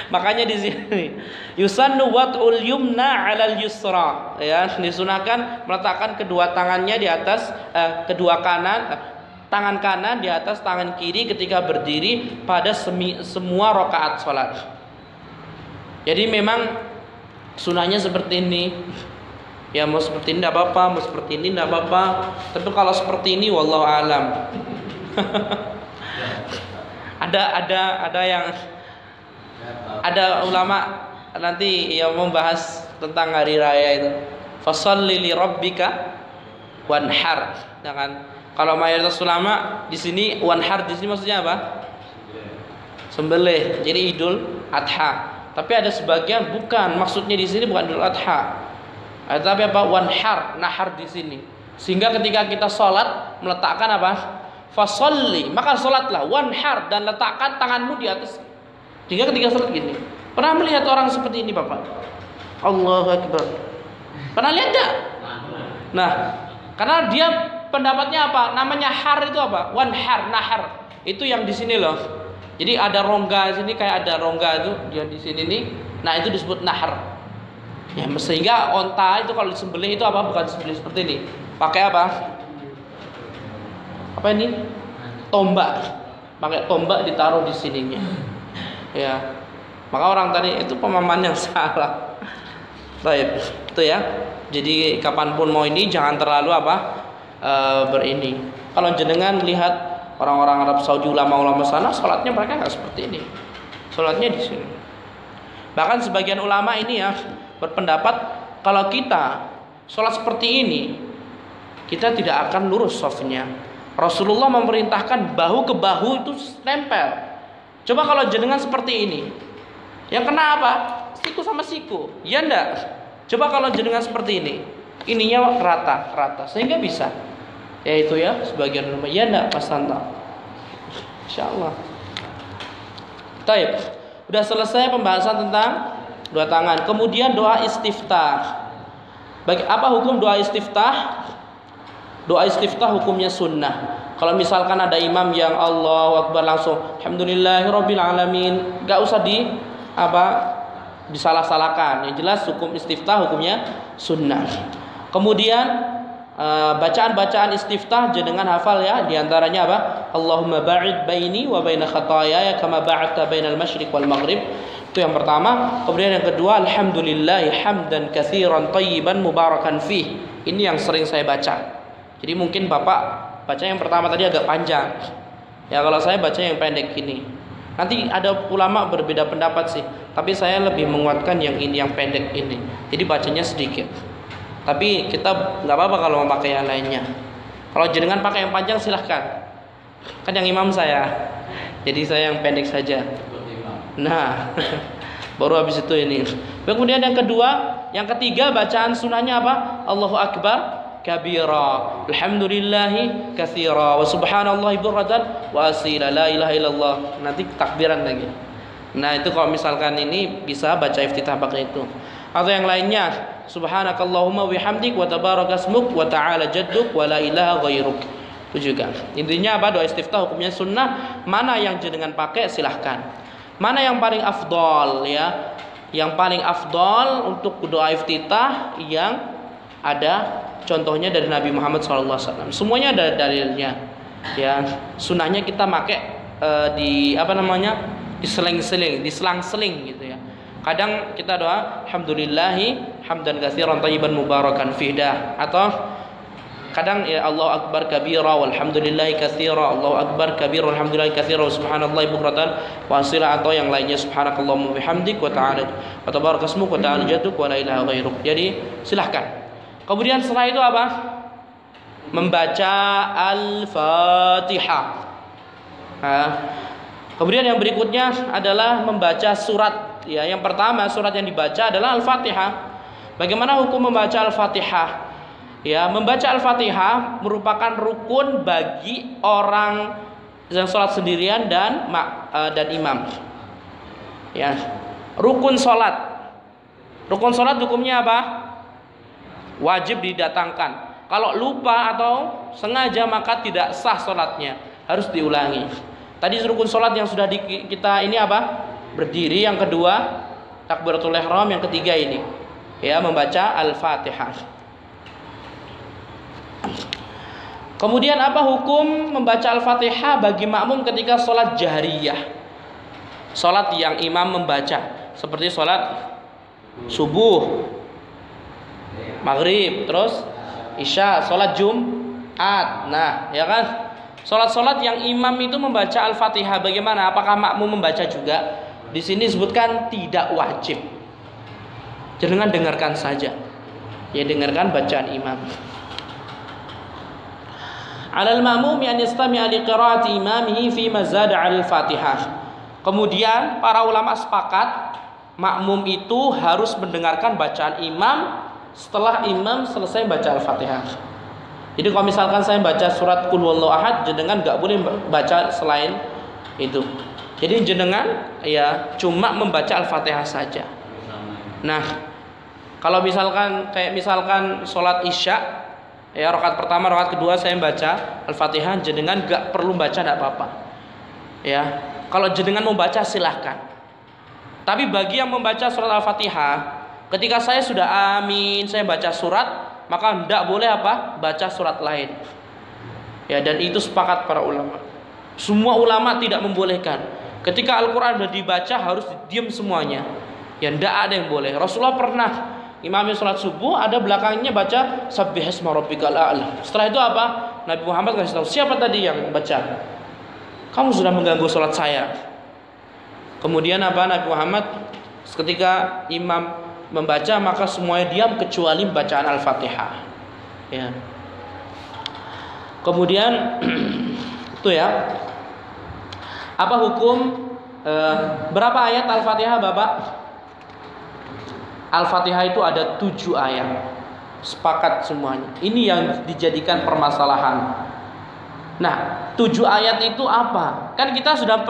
Makanya di sini yusannu wat'ul yumna 'alal yusra, ya, disunahkan meletakkan kedua tangannya di atas tangan kanan di atas tangan kiri ketika berdiri pada semua rakaat salat. Jadi memang sunahnya seperti ini. Ya mau seperti ini tidak apa-apa, mau seperti ini tidak apa-apa. Tapi kalau seperti ini wallahu alam. Ada ulama nanti yang membahas tentang hari raya itu. Fasholli li rabbika wanhar. Dengan kalau mayoritas ulama di sini wanhar di sini maksudnya apa? Sembelih. Jadi Idul Adha. Tapi ada sebagian bukan, maksudnya di sini bukan Idul Adha. Tapi apa? Wanhar, nahar di sini. Sehingga ketika kita sholat meletakkan apa? Fasholli, maka sholatlah wanhar dan letakkan tanganmu di atas. Sehingga ketika sholat gini. Pernah melihat orang seperti ini Bapak? Allahu Akbar. Pernah lihat enggak? Nah, karena dia pendapatnya apa? Namanya har itu apa? Wanhar, nahar. Itu yang di sini loh. Jadi ada rongga sini, kayak ada rongga itu dia di sini nih. Nah, itu disebut nahar. Ya, sehingga onta itu kalau disembelih itu apa? Bukan disembelih seperti ini. Pakai apa? Apa ini? Tombak. Pakai tombak ditaruh di sininya. Ya. Maka orang tadi itu pemahaman yang salah. Baik, itu ya. Jadi kapanpun mau ini jangan terlalu apa? Berini. Kalau jenengan lihat orang-orang Arab Saudi, ulama-ulama sana, sholatnya mereka nggak seperti ini. Sholatnya di sini. Bahkan sebagian ulama ini ya berpendapat kalau kita sholat seperti ini, kita tidak akan lurus shafnya. Rasulullah memerintahkan bahu ke bahu itu nempel. Coba kalau jenengan seperti ini, yang kena apa? Siku sama siku. Ya enggak? Coba kalau jenengan seperti ini, ininya rata, sehingga bisa. Ya itu ya, sebagian ulama. Ya enggak, Mas Santa? Insyaallah. Baik. Sudah selesai pembahasan tentang dua tangan. Kemudian doa istiftah. Apa hukum doa istiftah? Doa istiftah hukumnya sunnah. Kalau misalkan ada imam yang Allahu Akbar langsung alhamdulillahirabbil alamin, enggak usah disalah-salahkan. Yang jelas hukum istiftah hukumnya sunnah. Kemudian bacaan-bacaan istiftah jenengan hafal ya, di antaranya apa? Allahumma ba'id baini wa baina khataayaya kama ba'adta bainal masyriq wal maghrib. Itu yang pertama. Kemudian yang kedua, alhamdulillah hamdan katsiran thayyiban mubarakan fih. Ini yang sering saya baca. Jadi mungkin Bapak baca yang pertama tadi agak panjang. Ya kalau saya baca yang pendek ini. Nanti ada ulama berbeda pendapat sih, tapi saya lebih menguatkan yang ini, yang pendek ini. Jadi bacanya sedikit. Tapi kita nggak apa-apa kalau mau pakai yang lainnya. Kalau jenengan pakai yang panjang silahkan. Kan yang imam saya. Jadi saya yang pendek saja. Nah, Baru habis itu ini. Kemudian yang kedua, yang ketiga bacaan sunnahnya apa? Allahu Akbar kabira, alhamdulillahi katsira, wa subhanallahi bukratan wa asila, la ilaha illallah. Nanti takbiran lagi. Nah, itu kalau misalkan ini bisa baca iftitah pakai itu. Atau yang lainnya, subhanakallahumma wihamdik wa tabarakasmuk wa ta'ala jadduk wa la ilaha ghairuk. Itu juga. Intinya apa? Doa istiftah hukumnya sunnah. Mana yang jenengan pakai silahkan. Mana yang paling afdol ya? Yang paling afdol untuk doa iftitah yang ada contohnya dari Nabi Muhammad SAW. Semuanya ada dalilnya. Ya, sunnahnya kita pakai di apa namanya? Di selang-seling gitu ya. Kadang kita doa alhamdulillahi hamdan katsiran thayyiban mubarakan fihdah, atau kadang ya Allahu akbar kabira walhamdulillahi katsira, Allahu akbar kabira walhamdulillahi katsira wa subhanallahi bukratan wa asila, atau yang lainnya subhanakallahumma bihamdik wa ta'ala wa tabarakasmuk wa ta'ala jadduk wa la ilaha ghairuk. Jadi silahkan. Kemudian setelah itu apa? Membaca Al-Fatihah. Kemudian yang berikutnya adalah membaca surat. Ya, yang pertama surat yang dibaca adalah Al-Fatihah. Bagaimana hukum membaca Al-Fatihah? Ya, membaca Al-Fatihah merupakan rukun bagi orang yang sholat sendirian dan imam. Ya, rukun sholat. Rukun sholat hukumnya apa? Wajib didatangkan. Kalau lupa atau sengaja maka tidak sah sholatnya, harus diulangi. Tadi rukun sholat yang sudah kita ini apa? Berdiri. Yang kedua takbiratul ihram. Yang ketiga ini ya membaca Al-Fatihah. Kemudian apa hukum membaca Al-Fatihah bagi makmum ketika sholat jahriyah? Sholat yang imam membaca, seperti sholat subuh, maghrib, terus isya, sholat Jumat. Nah, ya kan? Sholat-sholat yang imam itu membaca Al-Fatihah bagaimana? Apakah makmum membaca juga? Di sini disebutkan tidak wajib. Jangan dengarkan saja. Ya, dengarkan bacaan imam. Alal ma'mum an yastami'a li qiraati imamihi fi ma zada 'alal Fatihah. Kemudian para ulama sepakat makmum itu harus mendengarkan bacaan imam setelah imam selesai baca Al-Fatihah. Jadi kalau misalkan saya baca surat Qul Huwallahu Ahad, jenengan nggak boleh baca selain itu. Jadi jenengan ya cuma membaca Al-Fatihah saja. Nah, kalau misalkan kayak misalkan sholat isya, ya rakaat pertama, rakaat kedua saya baca Al-Fatihah, jenengan nggak perlu baca, tidak apa-apa. Ya, kalau jenengan mau baca silahkan. Tapi bagi yang membaca surat Al-Fatihah, ketika saya sudah amin, saya baca surat, maka tidak boleh apa? Baca surat lain. Ya, dan itu sepakat para ulama. Semua ulama tidak membolehkan. Ketika Al-Quran sudah dibaca harus diam semuanya. Ya, tidak ada yang boleh. Rasulullah pernah imamnya sholat subuh, ada belakangnya baca Sabbihisma rabbikal a'la. Setelah itu apa? Nabi Muhammad kasih tahu, siapa tadi yang baca? Kamu sudah mengganggu sholat saya. Kemudian apa? Nabi Muhammad ketika imam membaca maka semuanya diam kecuali bacaan Al-Fatihah. Ya. Kemudian itu ya. Apa hukum berapa ayat Al-Fatihah, Bapak? Al-Fatihah itu ada 7 ayat. Sepakat semuanya. Ini yang dijadikan permasalahan. Nah, 7 ayat itu apa? Kan kita sudah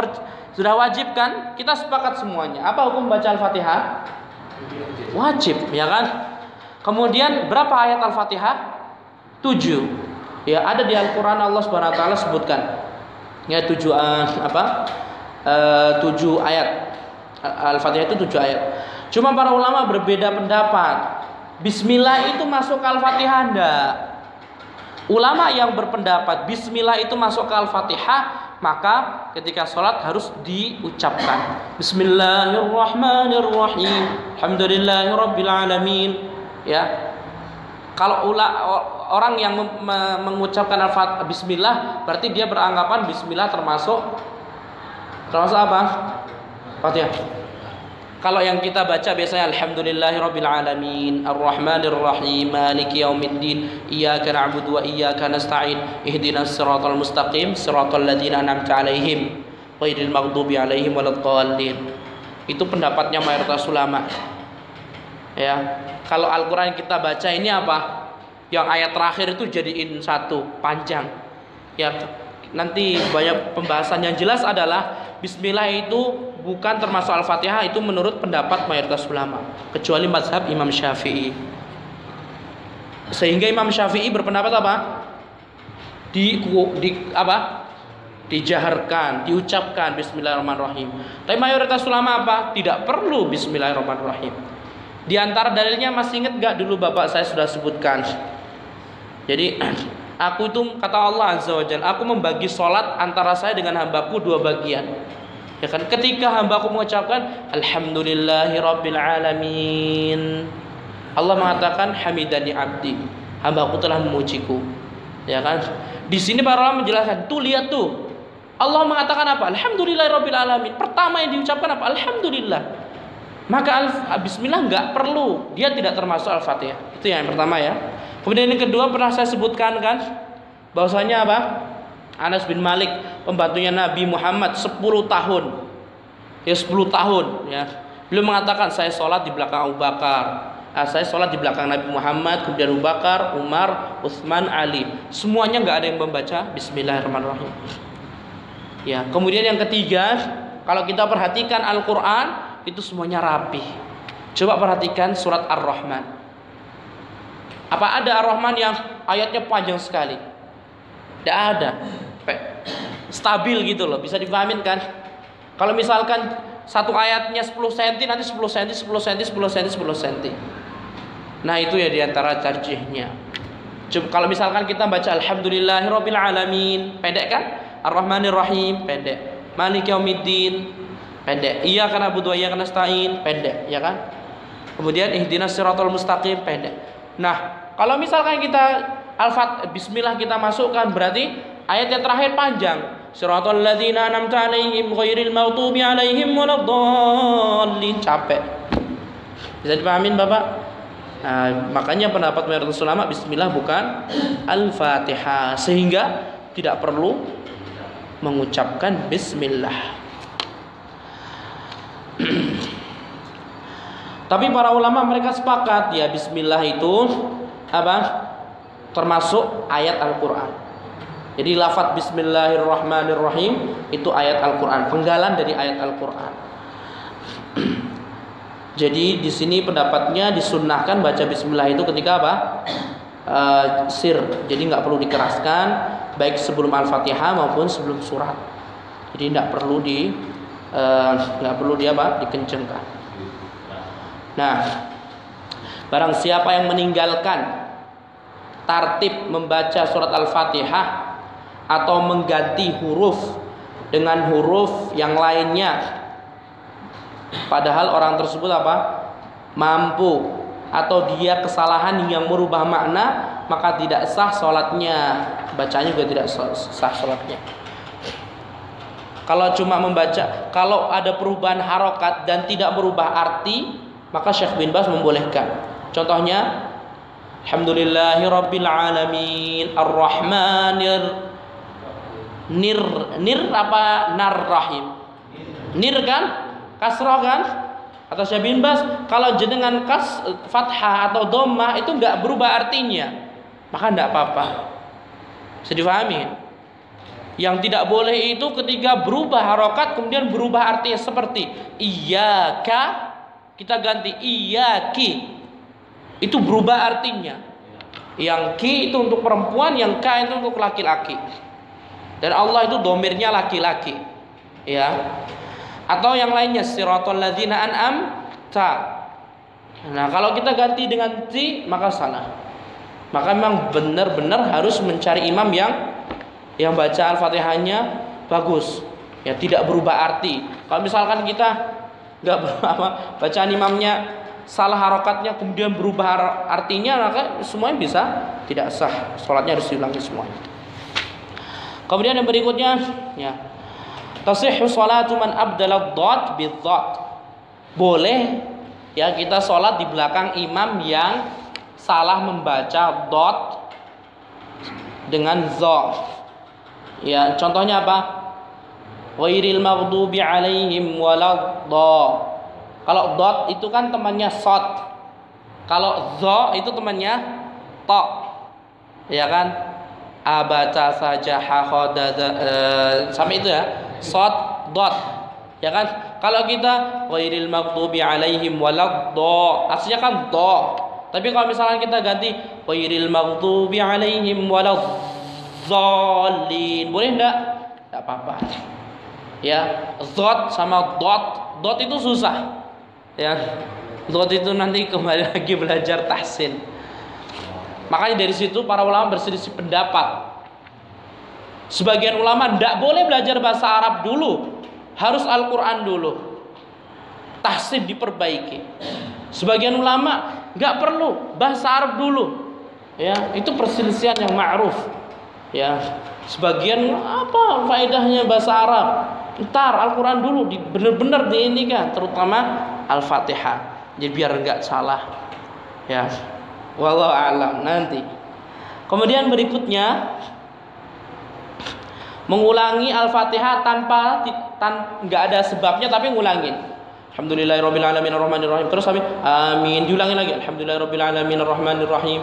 wajib kan? Kita sepakat semuanya. Apa hukum baca Al-Fatihah? Wajib, ya kan? Kemudian berapa ayat Al-Fatihah? 7. Ya, ada di Al-Qur'an Allah Subhanahu wa taala sebutkan. Ya 7 ayat. Al-Fatihah itu 7 ayat. Cuma para ulama berbeda pendapat. Bismillah itu masuk ke Al-Fatihah enggak? Ulama yang berpendapat Bismillah itu masuk ke Al-Fatihah, maka ketika sholat harus diucapkan Bismillahirrahmanirrahim, Alhamdulillahirabbil alamin. Ya, kalau orang yang mengucapkan Al-Fatihah Bismillah, berarti dia beranggapan Bismillah termasuk apa? Fatihah. Kalau yang kita baca biasanya Alhamdulillahirabbil alamin, Arrahmanirrahim, Maliki yaumiddin, Iyyaka na'budu wa iyyaka nasta'in, Ihdinas siratal mustaqim, siratal ladzina an'amta 'alaihim, ghairil maghdubi 'alaihim waladdallin. Itu pendapatnya mayoritas ulama. Ya, kalau Al-Qur'an kita baca ini apa? Yang ayat terakhir itu jadiin satu panjang. Ya, nanti banyak pembahasan. Yang jelas adalah bismillah itu bukan termasuk Al-Fatihah, itu menurut pendapat mayoritas ulama, kecuali mazhab Imam Syafi'i. Sehingga Imam Syafi'i berpendapat apa? Dijaharkan, diucapkan bismillahirrahmanirrahim. Tapi mayoritas ulama apa? Tidak perlu bismillahirrahmanirrahim. Di antara dalilnya masih ingat gak dulu bapak saya sudah sebutkan. Jadi aku itu kata Allah Azza wa Jalla, aku membagi sholat antara saya dengan hambaku dua bagian. Ya kan, ketika hambaku mengucapkan alhamdulillahirabbil alamin, Allah mengatakan hamidani abdi, hambaku telah memujiku. Ya kan? Di sini para ulama menjelaskan, tuh lihat tuh. Allah mengatakan apa? Alhamdulillahirabbil alamin. Pertama yang diucapkan apa? Alhamdulillah. Maka bismillah enggak perlu. Dia tidak termasuk Al-Fatihah. Itu yang pertama ya. Kemudian yang kedua pernah saya sebutkan kan, bahwasanya apa? Anas bin Malik, pembantunya Nabi Muhammad 10 tahun. Ya 10 tahun ya. Beliau mengatakan saya sholat di belakang Abu Bakar. Saya sholat di belakang Nabi Muhammad, kemudian Abu Bakar, Umar, Utsman, Ali. Semuanya nggak ada yang membaca Bismillahirrahmanirrahim. Ya, kemudian yang ketiga, kalau kita perhatikan Al-Quran itu semuanya rapi. Coba perhatikan surat Ar-Rahman. Apa ada Ar-Rahman yang ayatnya panjang sekali? Tidak ada. Stabil gitu loh, bisa dipahamin kan? Kalau misalkan satu ayatnya 10 cm, nanti 10 cm, 10 cm, 10 cm, 10 cm. Nah itu ya diantara tarjihnya. Coba, kalau misalkan kita baca Alhamdulillahirabbil alamin, pendek kan? Ar-Rahmanir Rahim, pendek. Maliki yaumiddin, pendek. Iyyaka na'budu wa iyyaka nasta'in, pendek, ya kan? Kemudian ihdinas siratal mustaqim, pendek. Nah, kalau misalkan kita Bismillah kita masukkan, berarti ayat yang terakhir panjang. Siratal ladzina an'amta 'alaihim ghairil maghdubi 'alaihim waladdallin, capek. Bisa dipahamin Bapak? Nah, makanya pendapat mayoritas ulama Bismillah bukan Al-Fatihah, sehingga tidak perlu mengucapkan Bismillah. Tapi para ulama mereka sepakat ya Bismillah itu apa? Termasuk ayat Al-Quran. Jadi lafaz Bismillahirrahmanirrahim itu ayat Al-Quran, penggalan dari ayat Al-Quran. Jadi di sini pendapatnya disunnahkan baca Bismillah itu ketika apa? Sir. Jadi nggak perlu dikeraskan, baik sebelum Al-Fatihah maupun sebelum surat. Jadi nggak perlu dikencengkan. Nah, barang siapa yang meninggalkan tartib membaca surat Al-Fatihah atau mengganti huruf dengan huruf yang lainnya, padahal orang tersebut apa? Mampu, atau dia kesalahan yang merubah makna, maka tidak sah sholatnya. Bacanya juga tidak sah sholatnya. Kalau cuma membaca, kalau ada perubahan harokat dan tidak berubah arti, maka Syekh bin Baz membolehkan. Contohnya Alhamdulillahirabbil alamin Ar-Rahmanir apa Nar-Rahim. Nir kan? Kasrah kan? Atau Syekh bin Baz, kalau jenengan fathah atau dhammah itu enggak berubah artinya, maka enggak apa-apa. Bisa difahami? Yang tidak boleh itu ketika berubah harokat kemudian berubah artinya, seperti iyyaka kita ganti iyyaki, itu berubah artinya. Yang ki itu untuk perempuan, yang ka itu untuk laki-laki. Dan Allah itu domirnya laki-laki, ya. Atau yang lainnya siratal ladzina an'amta. Nah, kalau kita ganti dengan ti maka salah. Maka memang benar-benar harus mencari imam yang baca Al-Fatihahnya bagus, ya, tidak berubah arti. Kalau misalkan kita nggak bacaan imamnya salah harokatnya kemudian berubah artinya, maka semuanya bisa tidak sah, sholatnya harus diulangi semuanya. Kemudian yang berikutnya, ya, tasihhu sholatu man abdala dhad bidhat. Boleh ya kita sholat di belakang imam yang salah membaca dhad dengan dha. Ya, contohnya apa? Ghairil maghdubi alaihim waladhdha. Kalau dot itu kan temannya sod. Kalau zo itu temannya to. Ya kan? Abaca saja hakhoda sampai itu ya. Sod dot. Ya kan? Kalau kita ghairil maghdubi alaihim waladdo, aslinya kan do. Tapi kalau misalnya kita ganti ghairil maghdubi alaihim waladzallin, boleh enggak? Enggak apa-apa. Ya, dot sama dot itu susah. Ya. Dot itu nanti kembali lagi belajar tahsin. Makanya dari situ para ulama berselisih pendapat. Sebagian ulama enggak boleh belajar bahasa Arab dulu. Harus Al-Quran dulu, tahsin diperbaiki. Sebagian ulama nggak perlu bahasa Arab dulu, ya itu perselisihan yang ma'ruf. Ya, sebagian apa faedahnya bahasa Arab? Ntar Al-Quran dulu, benar-benar di ini kan, terutama Al-Fatihah. Jadi biar nggak salah. Ya, wallahu a'lam nanti. Kemudian berikutnya, mengulangi Al-Fatihah tanpa nggak ada sebabnya tapi ngulangin. Alhamdulillahirabbil alamin arrahmanir rahim. Terus sampai amin diulangi lagi. Alhamdulillahirabbil alamin arrahmanir rahim.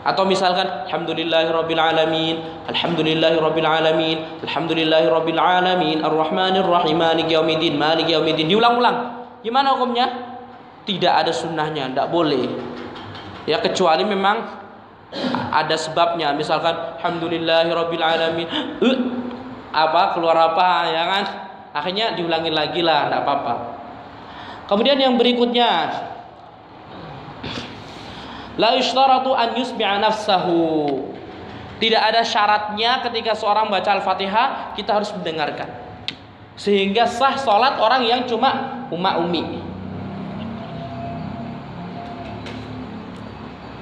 Atau misalkan alhamdulillahirabbil alamin, alhamdulillahirabbil alamin, alhamdulillahirabbil alamin arrahmanir rahim maliki yaumiddin, maliki yaumiddin. Diulang-ulang. Gimana hukumnya? Tidak ada sunnahnya, tidak boleh. Ya kecuali memang ada sebabnya, misalkan alhamdulillahirabbil alamin apa keluar apa ya kan, akhirnya diulangi lagi lah, enggak apa-apa. Kemudian yang berikutnya, la yushtaratu an yusmi'a nafsahu. Tidak ada syaratnya ketika seorang baca Al-Fatihah kita harus mendengarkan, sehingga sah sholat orang yang cuma ummi.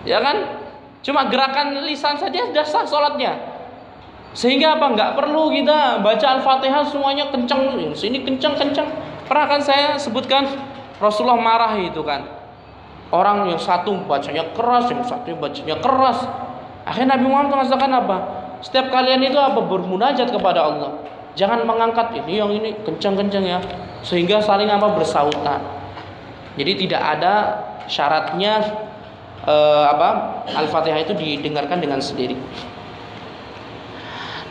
Ya kan? Cuma gerakan lisan saja sudah sah sholatnya. Sehingga apa? Nggak perlu kita baca Al-Fatihah semuanya kencang. Sini kencang. Pernah kan saya sebutkan Rasulullah marah itu kan. Orang yang satu bacanya keras, yang satu bacanya keras. Akhirnya Nabi Muhammad mengatakan apa? Setiap kalian itu apa? Bermunajat kepada Allah. Jangan mengangkat ini yang ini kencang-kencang ya. Sehingga saling apa? Bersautan. Jadi tidak ada syaratnya Al-Fatihah itu didengarkan dengan sendiri.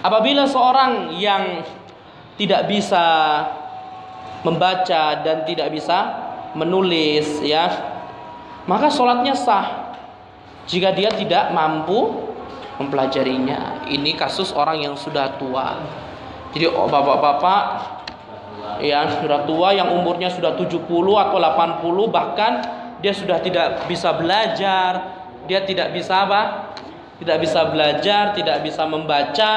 Apabila seorang yang tidak bisa membaca dan tidak bisa menulis ya, maka sholatnya sah jika dia tidak mampu mempelajarinya. Ini kasus orang yang sudah tua. Jadi bapak-bapak yang sudah tua, yang umurnya sudah 70 atau 80, bahkan dia sudah tidak bisa belajar, dia tidak bisa apa? Tidak bisa belajar, tidak bisa membaca,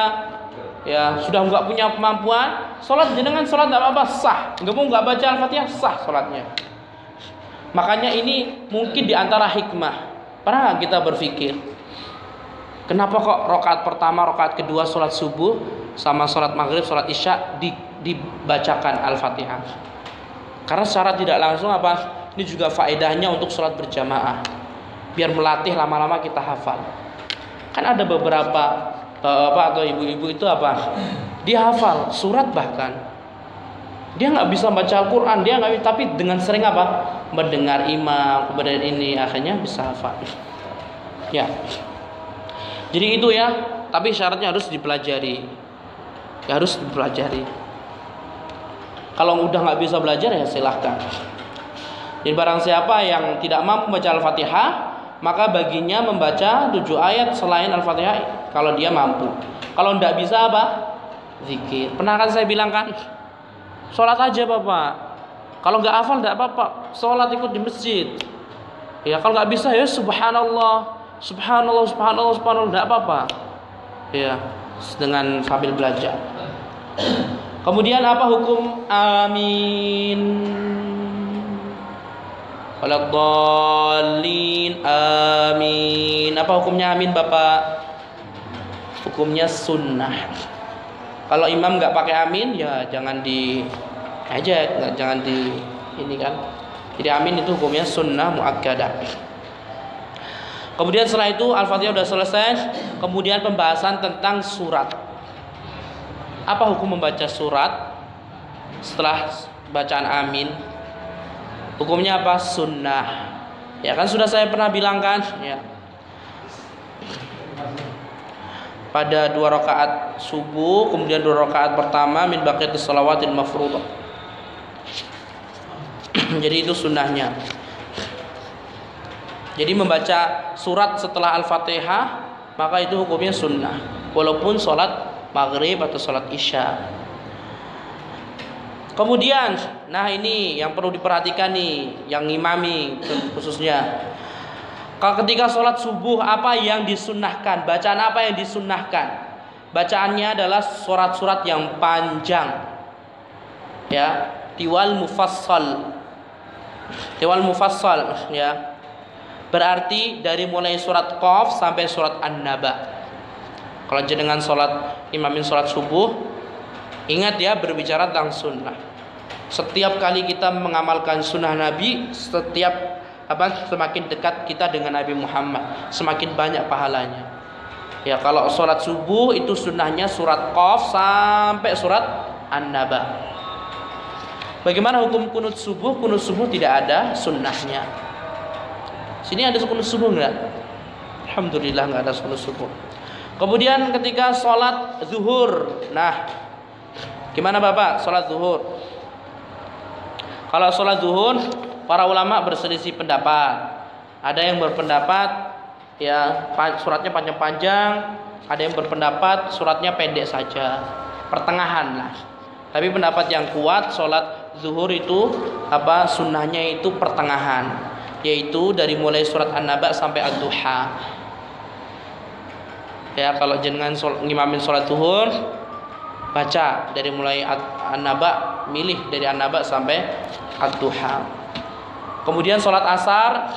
ya sudah nggak punya kemampuan. Sholat jenengan sholat nggak apa-apa, sah. Nggak baca Al-Fatihah, sah sholatnya. Makanya ini mungkin diantara hikmah. Pernah nggak kita berpikir, kenapa kok rakaat pertama, rakaat kedua sholat subuh sama sholat maghrib, sholat isya dibacakan Al-Fatihah? Karena secara tidak langsung apa? Ini juga faedahnya untuk sholat berjamaah, biar melatih lama-lama kita hafal. Kan ada beberapa bapak atau ibu-ibu itu apa? Dia hafal surat, bahkan dia nggak bisa baca Al-Quran, dia nggak, tapi dengan sering apa? Mendengar imam, kemudian ini akhirnya bisa hafal. Ya. Jadi itu ya. Tapi syaratnya harus dipelajari. Ya, harus dipelajari. Kalau udah nggak bisa belajar ya silahkan. Jadi barang siapa yang tidak mampu membaca Al-Fatihah, maka baginya membaca 7 ayat selain Al-Fatihah kalau dia mampu. Kalau tidak bisa apa? Zikir. Pernah kan saya bilang kan, sholat aja Bapak. Kalau nggak hafal tidak apa-apa, sholat ikut di masjid. Ya kalau nggak bisa ya subhanallah, tidak apa-apa. Ya dengan sambil belajar. Kemudian apa hukum amin? Waladhdallin, amin. Apa hukumnya amin Bapak? Hukumnya sunnah. Kalau imam nggak pakai amin ya jangan jangan di ini kan. Jadi amin itu hukumnya sunnah muakkadah. Kemudian setelah itu Al-Fatihah sudah selesai. Kemudian pembahasan tentang surat. Apa hukum membaca surat setelah bacaan amin? Hukumnya apa? Sunnah. Ya kan sudah saya pernah bilang kan, ya. Pada 2 rakaat subuh, kemudian 2 rakaat pertama min baqiyatis shalawatil mafruḍah. Jadi itu sunnahnya. Jadi membaca surat setelah Al-Fatihah maka itu hukumnya sunnah, walaupun sholat maghrib atau sholat isya. Kemudian, nah ini yang perlu diperhatikan nih, yang ngimami khususnya. Kalau ketika sholat subuh apa yang disunnahkan? Bacaan apa yang disunnahkan? Bacaannya adalah surat-surat yang panjang, ya, tiwal mufassal. Tiwal mufassal, ya. Berarti dari mulai surat Qaf sampai surat An-Naba. Kalau jenengan sholat, imamin sholat subuh, ingat ya, berbicara tentang sunnah. Setiap kali kita mengamalkan sunnah Nabi, semakin dekat kita dengan Nabi Muhammad, semakin banyak pahalanya. Ya, kalau sholat subuh itu sunnahnya surat Qaf sampai surat An-Naba. Bagaimana hukum kunut subuh? Kunut subuh tidak ada sunnahnya. Sini ada kunut subuh enggak? Alhamdulillah enggak ada kunut subuh. Kemudian ketika sholat zuhur, nah, gimana Bapak sholat zuhur? Kalau sholat zuhur, para ulama berselisih pendapat. Ada yang berpendapat ya suratnya panjang-panjang, ada yang berpendapat suratnya pendek saja, pertengahan lah. Tapi pendapat yang kuat sholat zuhur itu sunnahnya itu pertengahan, yaitu dari mulai surat An-Naba sampai Ad-Duha. Ya, kalau jenengan ngimamin sholat zuhur, baca dari mulai An-Naba, milih dari An-Naba sampai Ad-Duha. Kemudian sholat asar,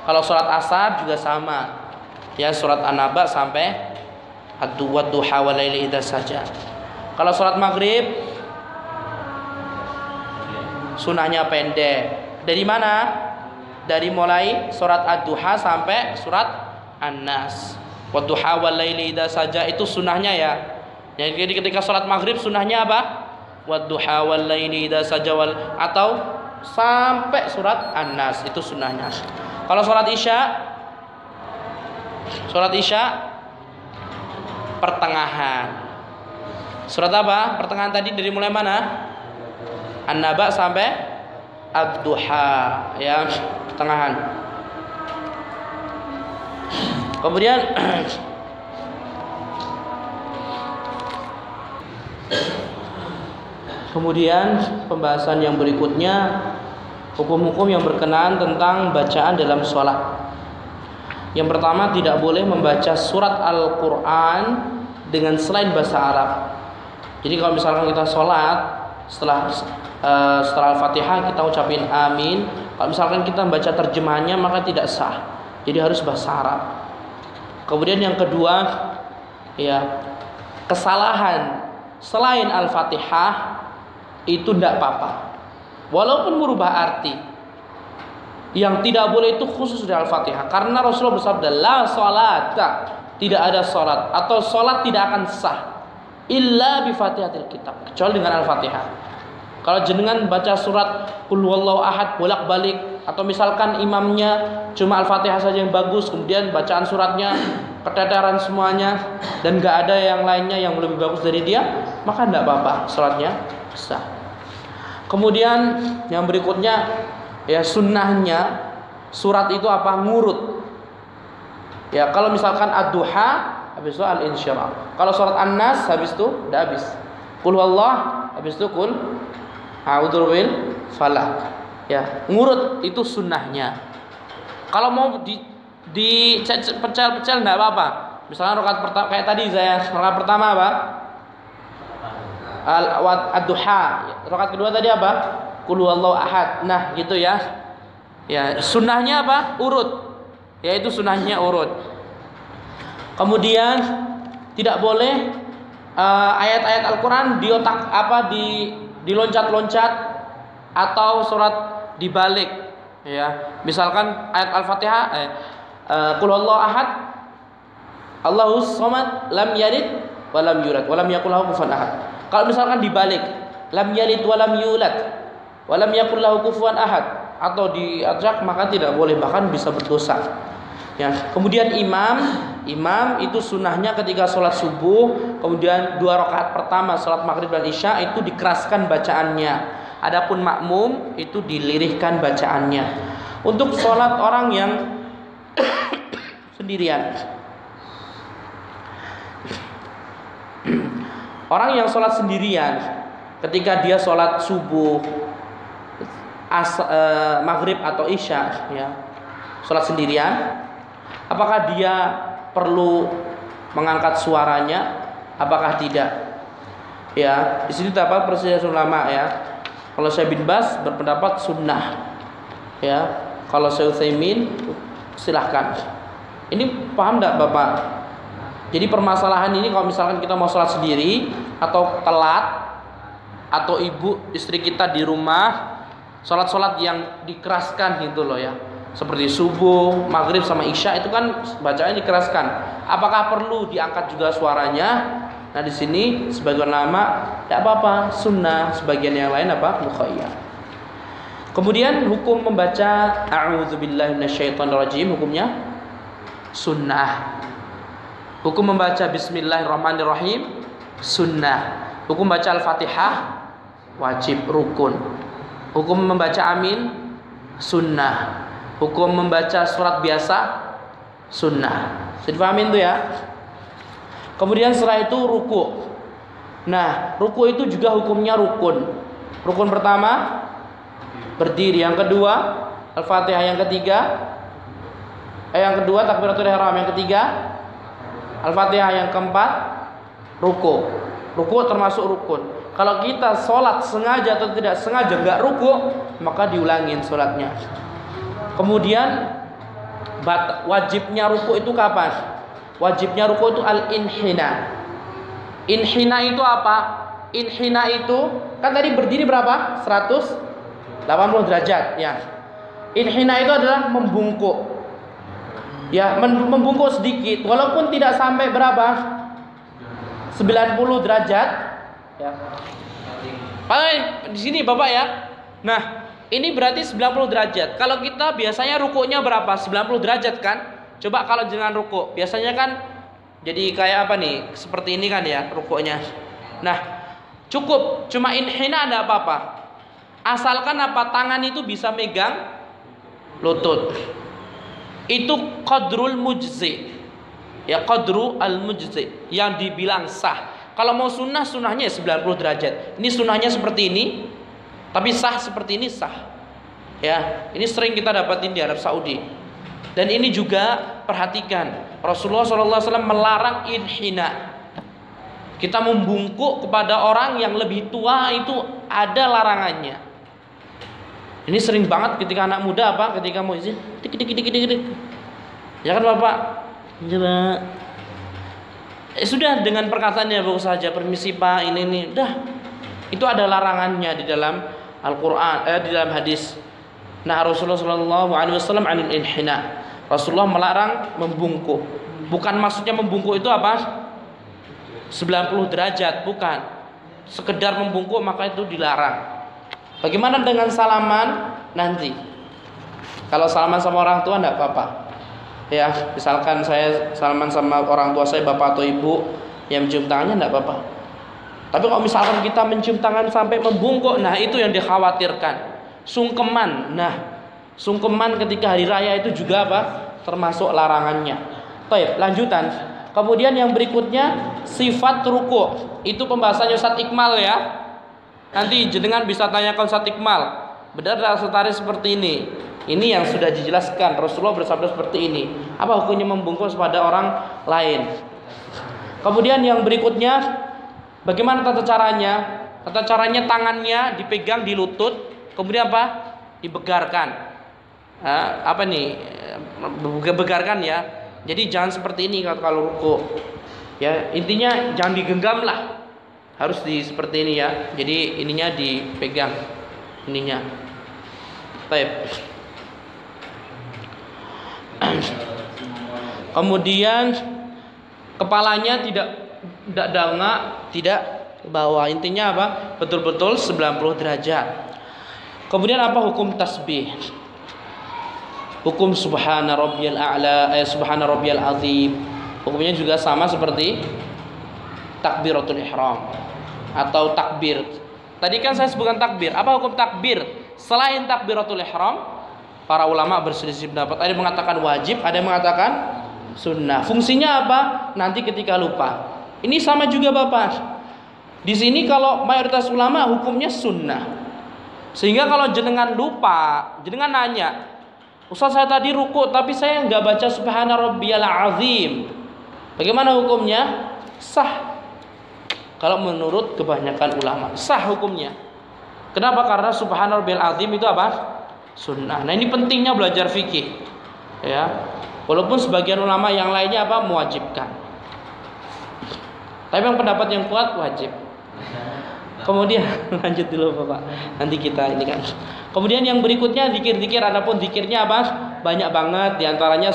kalau sholat asar juga sama, ya, surat An-Naba sampai Ad-Duha wal laili idza saja. Kalau sholat maghrib, sunnahnya pendek. Dari mana? Dari mulai surat Ad-Duha sampai surat An-Nas. Wadduha wal laili idza saja itu sunnahnya ya. Jadi ketika sholat maghrib sunnahnya apa? Wadduha wal laili idza saja atau sampai surat An-Nas itu sunnahnya. Kalau sholat isya pertengahan. Surat apa? Pertengahan tadi dari mulai mana? An-Naba sampai Ad-Duha, ya, pertengahan. Kemudian pembahasan yang berikutnya, hukum-hukum yang berkenaan tentang bacaan dalam sholat. Yang pertama, tidak boleh membaca surat Al-Quran dengan selain bahasa Arab. Jadi kalau misalkan kita sholat, setelah Al-Fatihah kita ucapin amin. Kalau misalkan kita membaca terjemahannya maka tidak sah. Jadi harus bahasa Arab. Kemudian yang kedua, ya, kesalahan selain Al-Fatihah itu tidak apa-apa, walaupun merubah arti. Yang tidak boleh itu khusus dari Al-Fatihah, karena Rasulullah bersabda, la sholata, tidak ada sholat atau sholat tidak akan sah illa bi Fatihatil Kitab, kecuali dengan Al-Fatihah. Kalau jenengan baca surat Qul huwallahu ahad bolak-balik, atau misalkan imamnya cuma Al-Fatihah saja yang bagus, kemudian bacaan suratnya keteteran semuanya dan gak ada yang lainnya yang lebih bagus dari dia, maka tidak apa-apa, sholatnya sah. Kemudian yang berikutnya, ya, sunnahnya surat itu apa? Ngurut. Ya, kalau misalkan Ad-Duha habis itu Al-Insyirah. Kalau surat An-Nas habis itu udah habis. Qul huwallah habis itu Qul a'udzu birabbil falaq. Ya, ngurut itu sunnahnya. Kalau mau pecel-pecel enggak apa-apa. Misalnya rakaat pertama kayak tadi rakaat pertama apa? Ad-Duha. Rakaat kedua tadi apa? Qul huwallahu ahad. Nah, gitu ya. Ya, sunnahnya apa? Urut. Yaitu sunnahnya urut. Kemudian tidak boleh ayat-ayat Al-Qur'an diloncat-loncat atau surat dibalik, ya. Misalkan ayat Al-Fatihah Qul huwallahu ahad, Allahus samad, lam yalid wa lam yulad wa lam yakul lahu kufuwan ahad. Kalau misalkan dibalik, lam yalid wa lam yulad wa lam yakul lahu kufuwan ahad, atau diajak maka tidak boleh, bahkan bisa berdosa. Ya. Kemudian imam itu sunnahnya ketika sholat subuh, kemudian 2 rakaat pertama sholat maghrib dan isya itu dikeraskan bacaannya. Adapun makmum itu dilirihkan bacaannya. Untuk sholat orang yang sendirian, orang yang sholat sendirian ketika dia sholat subuh, maghrib atau isya, ya, sholat sendirian, apakah dia perlu mengangkat suaranya? Apakah tidak? Ya, di sini terdapat perselisihan ulama ya. Kalau Syekh bin Baz berpendapat sunnah. Ya, kalau Syekh Utsaimin silahkan. Ini paham enggak Bapak? Jadi permasalahan ini kalau misalkan kita mau sholat sendiri atau telat, atau ibu istri kita di rumah sholat yang dikeraskan gitu loh ya, seperti subuh, maghrib sama isya itu kan bacaannya dikeraskan. Apakah perlu diangkat juga suaranya? Nah di sini sebagian ulama tidak apa-apa, sunnah. Sebagian yang lain apa? Mukhayyar. Kemudian hukum membaca a'udzubillahi minasyaitonirrajim, hukumnya sunnah. Hukum membaca bismillahirrahmanirrahim sunnah. Hukum baca al-fatihah wajib, rukun. Hukum membaca amin sunnah. Hukum membaca surat biasa sunnah. Sudah dipahamin tuh ya. Kemudian setelah itu ruku. Nah ruku itu juga hukumnya rukun. Rukun pertama berdiri, yang kedua al-fatihah, yang kedua takbiratul ihram, yang ketiga al-fatihah, yang keempat ruku. Ruku termasuk rukun. Kalau kita sholat sengaja atau tidak sengaja nggak ruku, maka diulangin sholatnya. Kemudian wajibnya ruku itu kapan? Wajibnya ruku itu al-inhina. Inhina itu apa? Inhina itu kan tadi berdiri berapa? 180 derajat ya. Inhina itu adalah membungkuk. Ya, membungkuk sedikit walaupun tidak sampai berapa? 90 derajat ya. Di sini Bapak ya. Nah, ini berarti 90 derajat. Kalau kita biasanya rukuknya berapa? 90 derajat kan? Coba kalau jangan rukuk, biasanya kan jadi kayak apa nih? Seperti ini kan ya rukuknya. Nah, cukup cuma inhina enggak apa-apa. Asalkan apa? Tangan itu bisa megang lutut. Itu qadrul mujzi. Ya, qadru al-mujzi yang dibilang sah. Kalau mau sunnah, sunnahnya 90 derajat. Ini sunnahnya seperti ini, tapi sah seperti ini sah. Ya, ini sering kita dapatin di Arab Saudi. Dan ini juga perhatikan, Rasulullah SAW melarang inhina. Kita membungkuk kepada orang yang lebih tua itu ada larangannya. Ini sering banget ketika anak muda apa? Ketika mau izin, tik. Ya kan Bapak? Coba. Sudah dengan perkataannya bagus saja, permisi Pak, ini. Dah. Itu ada larangannya di dalam Al-Qur'an, di dalam hadis. Nah, Rasulullah SAW anil inhina. Rasulullah melarang membungkuk. Bukan maksudnya membungkuk itu apa? 90 derajat, bukan. Sekedar membungkuk maka itu dilarang. Bagaimana dengan salaman nanti? Kalau salaman sama orang tua enggak apa-apa. Ya, misalkan saya salaman sama orang tua saya, bapak atau ibu, yang mencium tangannya enggak apa-apa. Tapi kalau misalkan kita mencium tangan sampai membungkuk, nah itu yang dikhawatirkan. Sungkeman. Nah, sungkeman ketika hari raya itu juga apa? Termasuk larangannya. Baik, lanjutan. Kemudian yang berikutnya sifat ruku. Itu pembahasannya Ustaz Iqmal ya. Nanti jenengan bisa tanyakan Ustaz Iqmal. Benar tak seperti ini? Ini yang sudah dijelaskan. Rasulullah bersabda seperti ini. Apa hukumnya membungkuk kepada orang lain? Kemudian yang berikutnya, bagaimana tata caranya? Tata caranya tangannya dipegang di lutut, kemudian apa? Dibegarkan. Apa nih? Begarkan ya. Jadi jangan seperti ini kalau ruku. Ya, intinya jangan digenggam lah. Harus seperti ini ya. Jadi ininya dipegang. Ininya. Baik. Kemudian kepalanya tidak dongak, tidak ke bawah. Intinya apa? Betul-betul 90 derajat. Kemudian apa hukum tasbih? Hukum subhana rabbiyal a'la, subhana rabbiyal azim. Hukumnya juga sama seperti takbiratul ihram atau takbir. Tadi kan saya sebutkan takbir. Apa hukum takbir? Selain takbiratul ihram, para ulama berselisih pendapat. Ada yang mengatakan wajib, ada yang mengatakan sunnah. Fungsinya apa? Nanti ketika lupa. Ini sama juga Bapak. Di sini kalau mayoritas ulama hukumnya sunnah. Sehingga kalau jenengan lupa, jenengan nanya, Ustaz saya tadi ruku tapi saya nggak baca subhana rabbiyal azim. Bagaimana hukumnya? Sah. Kalau menurut kebanyakan ulama, sah hukumnya. Kenapa? Karena subhana rabbiyal azim itu apa? Sunnah. Nah, ini pentingnya belajar fikih. Ya. Walaupun sebagian ulama yang lainnya apa? Mewajibkan. Tapi yang pendapat yang kuat wajib. Kemudian lanjut dulu Bapak. Nanti kita ini kan. Kemudian yang berikutnya zikir-zikir, adapun zikirnya apa? Banyak banget, di antaranya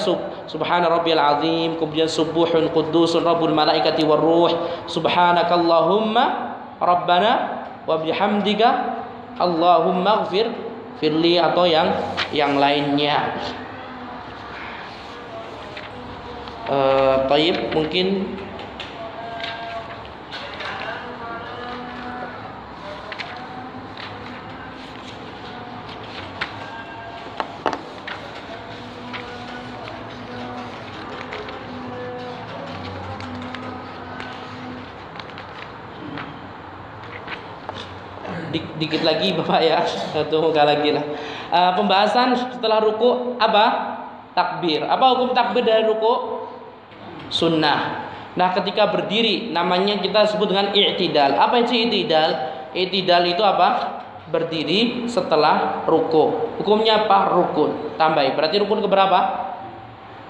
subhana rabbiyal azim, kemudian subuhun quddusun rabbul malaikati warruh, subhanakallahumma rabbana wa bihamdika allahumma ighfir firli, atau yang lainnya. Taib, mungkin dikit lagi Bapak ya, satu muka lagi lah. Pembahasan setelah ruku apa? Takbir. Apa hukum takbir dari ruku? Sunnah. Nah, ketika berdiri namanya kita sebut dengan i'tidal. Apa itu i'tidal? I'tidal itu apa? Berdiri setelah ruku. Hukumnya apa? Rukun. Tambah. Berarti rukun keberapa?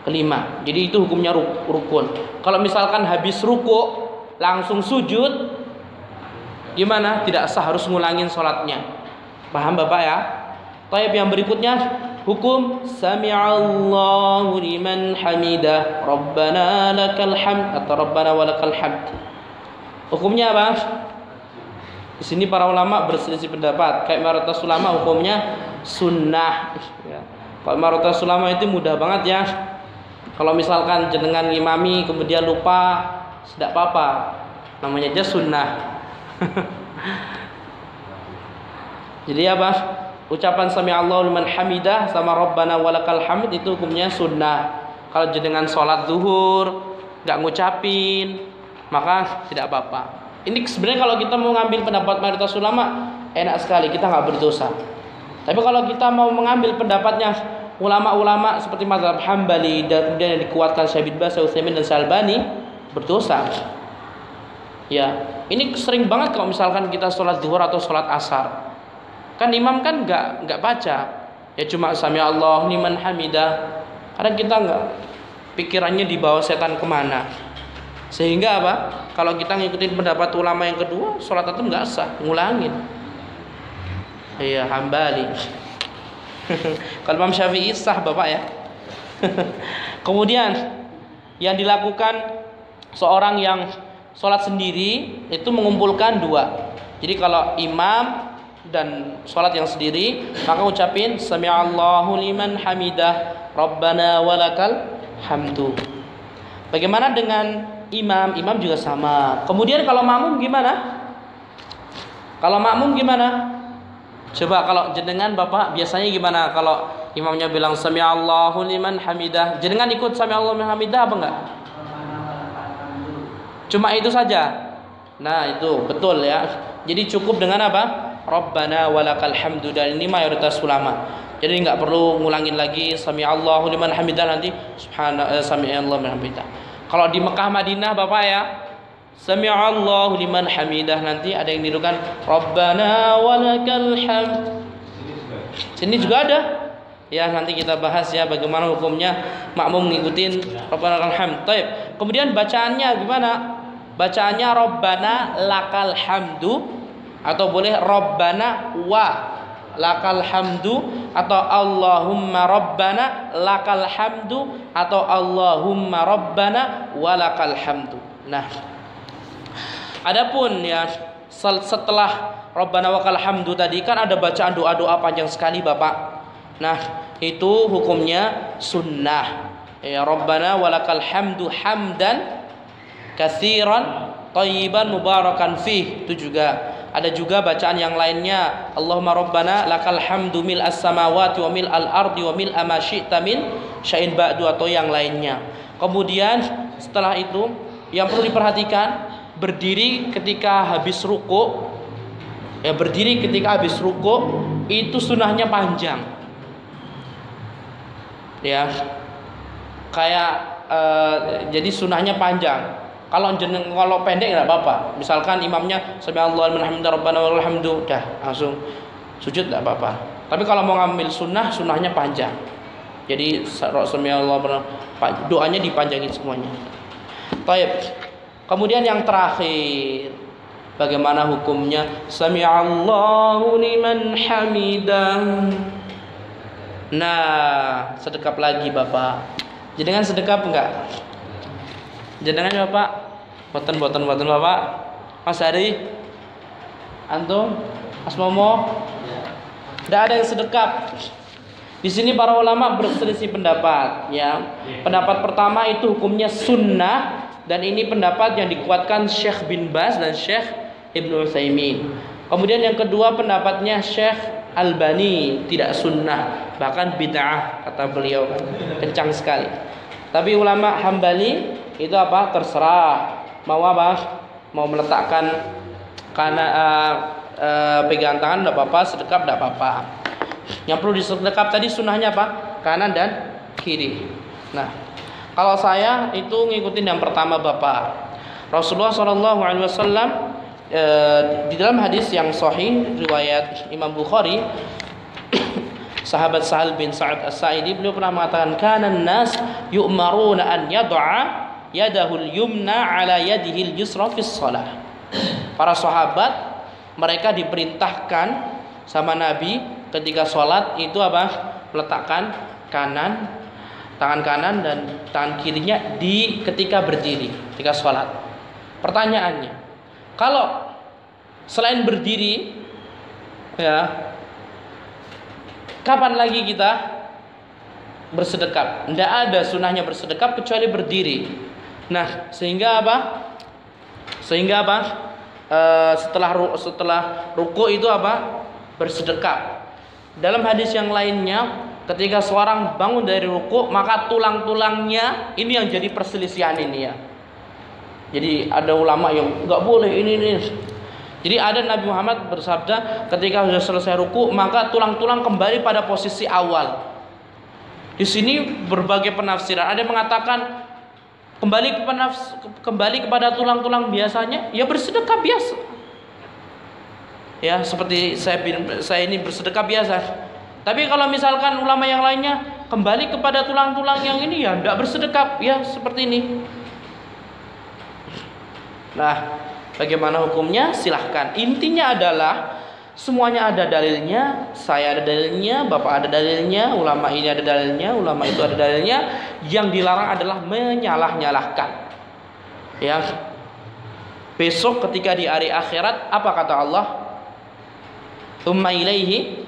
Kelima. Jadi itu hukumnya rukun. Kalau misalkan habis ruku langsung sujud, gimana? Tidak sah, harus ngulangin sholatnya. Paham Bapak ya? Taib, yang berikutnya hukum sami'allahu liman hamidah rabbana lakal hamd atau rabbana walakal hamd. Hukumnya apa? Di sini para ulama berselisih pendapat. Kayak mayoritas ulama hukumnya sunnah. Ya. Kalau mayoritas ulama itu mudah banget ya. Kalau misalkan jenengan ngimami kemudian lupa, tidak apa-apa. Namanya aja sunnah. Jadi apa? Ucapan sami'allahu liman hamidah sama rabbana walakal hamd itu hukumnya sunnah. Kalau jenengan sholat zuhur nggak ngucapin, maka tidak apa-apa. Ini sebenarnya kalau kita mau ngambil pendapat mayoritas ulama enak sekali, kita nggak berdosa. Tapi kalau kita mau mengambil pendapatnya ulama-ulama seperti mazhab Hambali dan kemudian yang dikuatkan Syekh bin Baz, Utsaimin dan Syalbani, berdosa. Ya, ini sering banget kalau misalkan kita sholat zuhur atau sholat asar, kan imam kan nggak baca, ya cuma sami'allahu liman hamidah. Karena kita nggak, pikirannya dibawa setan kemana, sehingga apa? Kalau kita ngikutin pendapat ulama yang kedua, sholat itu nggak sah, ngulangin. Iya, Hambali. Kalau Imam Syafi'i sah Bapak ya. Kemudian yang dilakukan seorang yang sholat sendiri itu mengumpulkan dua. Jadi kalau imam dan sholat yang sendiri, maka ucapin sami'allahu liman hamidah rabbana walakal hamdu. Bagaimana dengan imam? Imam juga sama. Kemudian kalau makmum gimana? Kalau makmum gimana? Coba kalau jenengan Bapak biasanya gimana? Kalau imamnya bilang sami'allahu liman hamidah, jenengan ikut sami'allahu liman hamidah apa enggak? Cuma itu saja. Nah, itu betul ya. Jadi cukup dengan apa? Rabbana walakal hamdu, dan ini mayoritas ulama. Jadi nggak perlu ngulangin lagi sami'allahu liman hamidah nanti sami'allahu liman hamidah. Kalau di Mekah Madinah Bapak ya, sami'allahu liman hamidah, nanti ada yang nirukan Rabbana walakal hamd. Sini juga ada. Ya, nanti kita bahas ya bagaimana hukumnya makmum ngikutin Rabbana lakal hamd. Baik. Kemudian bacaannya gimana? Bacaannya Rabbana lakal hamdu, atau boleh Rabbana wa lakal hamdu, atau Allahumma Rabbana lakal hamdu, atau Allahumma Rabbana wa lakal hamdu. Nah, adapun ya setelah Rabbana wakal hamdu tadi kan ada bacaan doa-doa panjang sekali Bapak. Nah, itu hukumnya sunnah. Ya Rabbana walakal hamdu hamdan katsiran thayyiban mubarakan fih. Itu juga ada juga bacaan yang lainnya, Allahumma Rabbana lakal hamdu mil as-samawati wa mil al-ardi wa mil ma syi'ta min syai'in ba'du, atau yang lainnya. Kemudian setelah itu yang perlu diperhatikan, berdiri ketika habis ruku. Ya, berdiri ketika habis ruku itu sunnahnya panjang. Ya. Kayak jadi sunnahnya panjang. Kalau pendek enggak apa-apa. Misalkan imamnya sami'allahu liman hamidah rabbana walakal hamdu, dah langsung sujud enggak apa-apa. Tapi kalau mau ngambil sunnahnya panjang. Jadi sami'allahu doanya dipanjangin semuanya. Baik. Kemudian yang terakhir, bagaimana hukumnya sami'allahu liman hamidah. Nah, sedekap lagi Bapak. Jenengan sedekap enggak? Jenengan Bapak? Boten Bapak. Mas Hari? Antum? Mas Momo? Tidak ada yang sedekap. Di sini para ulama berselisih pendapat, ya. Pendapat pertama itu hukumnya sunnah, dan ini pendapat yang dikuatkan Syekh bin Baz dan Syekh Ibnu Utsaimin. Kemudian yang kedua pendapatnya Syekh Albani, tidak sunnah, bahkan bid'ah kata beliau, kencang sekali. Tapi ulama Hambali itu apa? Terserah mau apa? Mau meletakkan karena pegangan tangan tidak apa-apa, sedekap tidak apa-apa. Yang perlu disedekap tadi sunnahnya apa? Kanan dan kiri. Nah, kalau saya itu ngikutin yang pertama Bapak. Rasulullah SAW di dalam hadis yang sahih riwayat Imam Bukhari, sahabat Sahal bin Sa'ad As-Sa'idi, beliau pernah mengatakan, kanan nas yu'maruna an yad'a yadahul yumna ala yadihil yusra fis shalah. Para sahabat mereka diperintahkan sama Nabi ketika sholat itu apa? Meletakkan tangan kanan dan tangan kirinya di ketika berdiri, ketika sholat. Pertanyaannya, kalau selain berdiri, ya, kapan lagi kita bersedekap? Tidak ada sunnahnya bersedekap kecuali berdiri. Nah, sehingga apa? Setelah ruku itu apa? Bersedekap. Dalam hadis yang lainnya, ketika seorang bangun dari ruku, maka tulang-tulangnya, ini yang jadi perselisihan ini ya. Jadi ada ulama yang nggak boleh ini. Jadi ada Nabi Muhammad bersabda, ketika sudah selesai ruku, maka tulang-tulang kembali pada posisi awal. Di sini berbagai penafsiran. Ada yang mengatakan kembali kepada tulang-tulang biasanya, ya bersedekah biasa. Ya, seperti saya ini bersedekah biasa. Tapi kalau misalkan ulama yang lainnya kembali kepada tulang-tulang yang ini, ya tidak bersedekah, ya seperti ini. Nah, bagaimana hukumnya? Silahkan. Intinya adalah semuanya ada dalilnya. Saya ada dalilnya, Bapak ada dalilnya, ulama ini ada dalilnya, ulama itu ada dalilnya. Yang dilarang adalah menyalah-nyalahkan. Ya. Besok ketika di hari akhirat, apa kata Allah? Tsumma ilaihi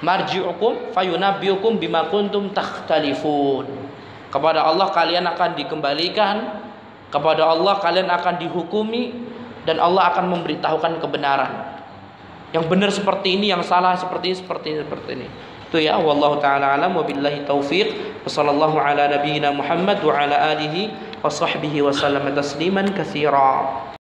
marji'ukum fayunabbiukum bima kuntum takhtalifun. Kepada Allah kalian akan dikembalikan, kepada Allah kalian akan dihukumi, dan Allah akan memberitahukan kebenaran. Yang benar seperti ini, yang salah seperti ini. Itu ya, wallahu taala alam, wabillahi taufiq. Wassallallahu ala nabiyyina Muhammad wa ala alihi wa sahbihi wa sallama tasliman katsira.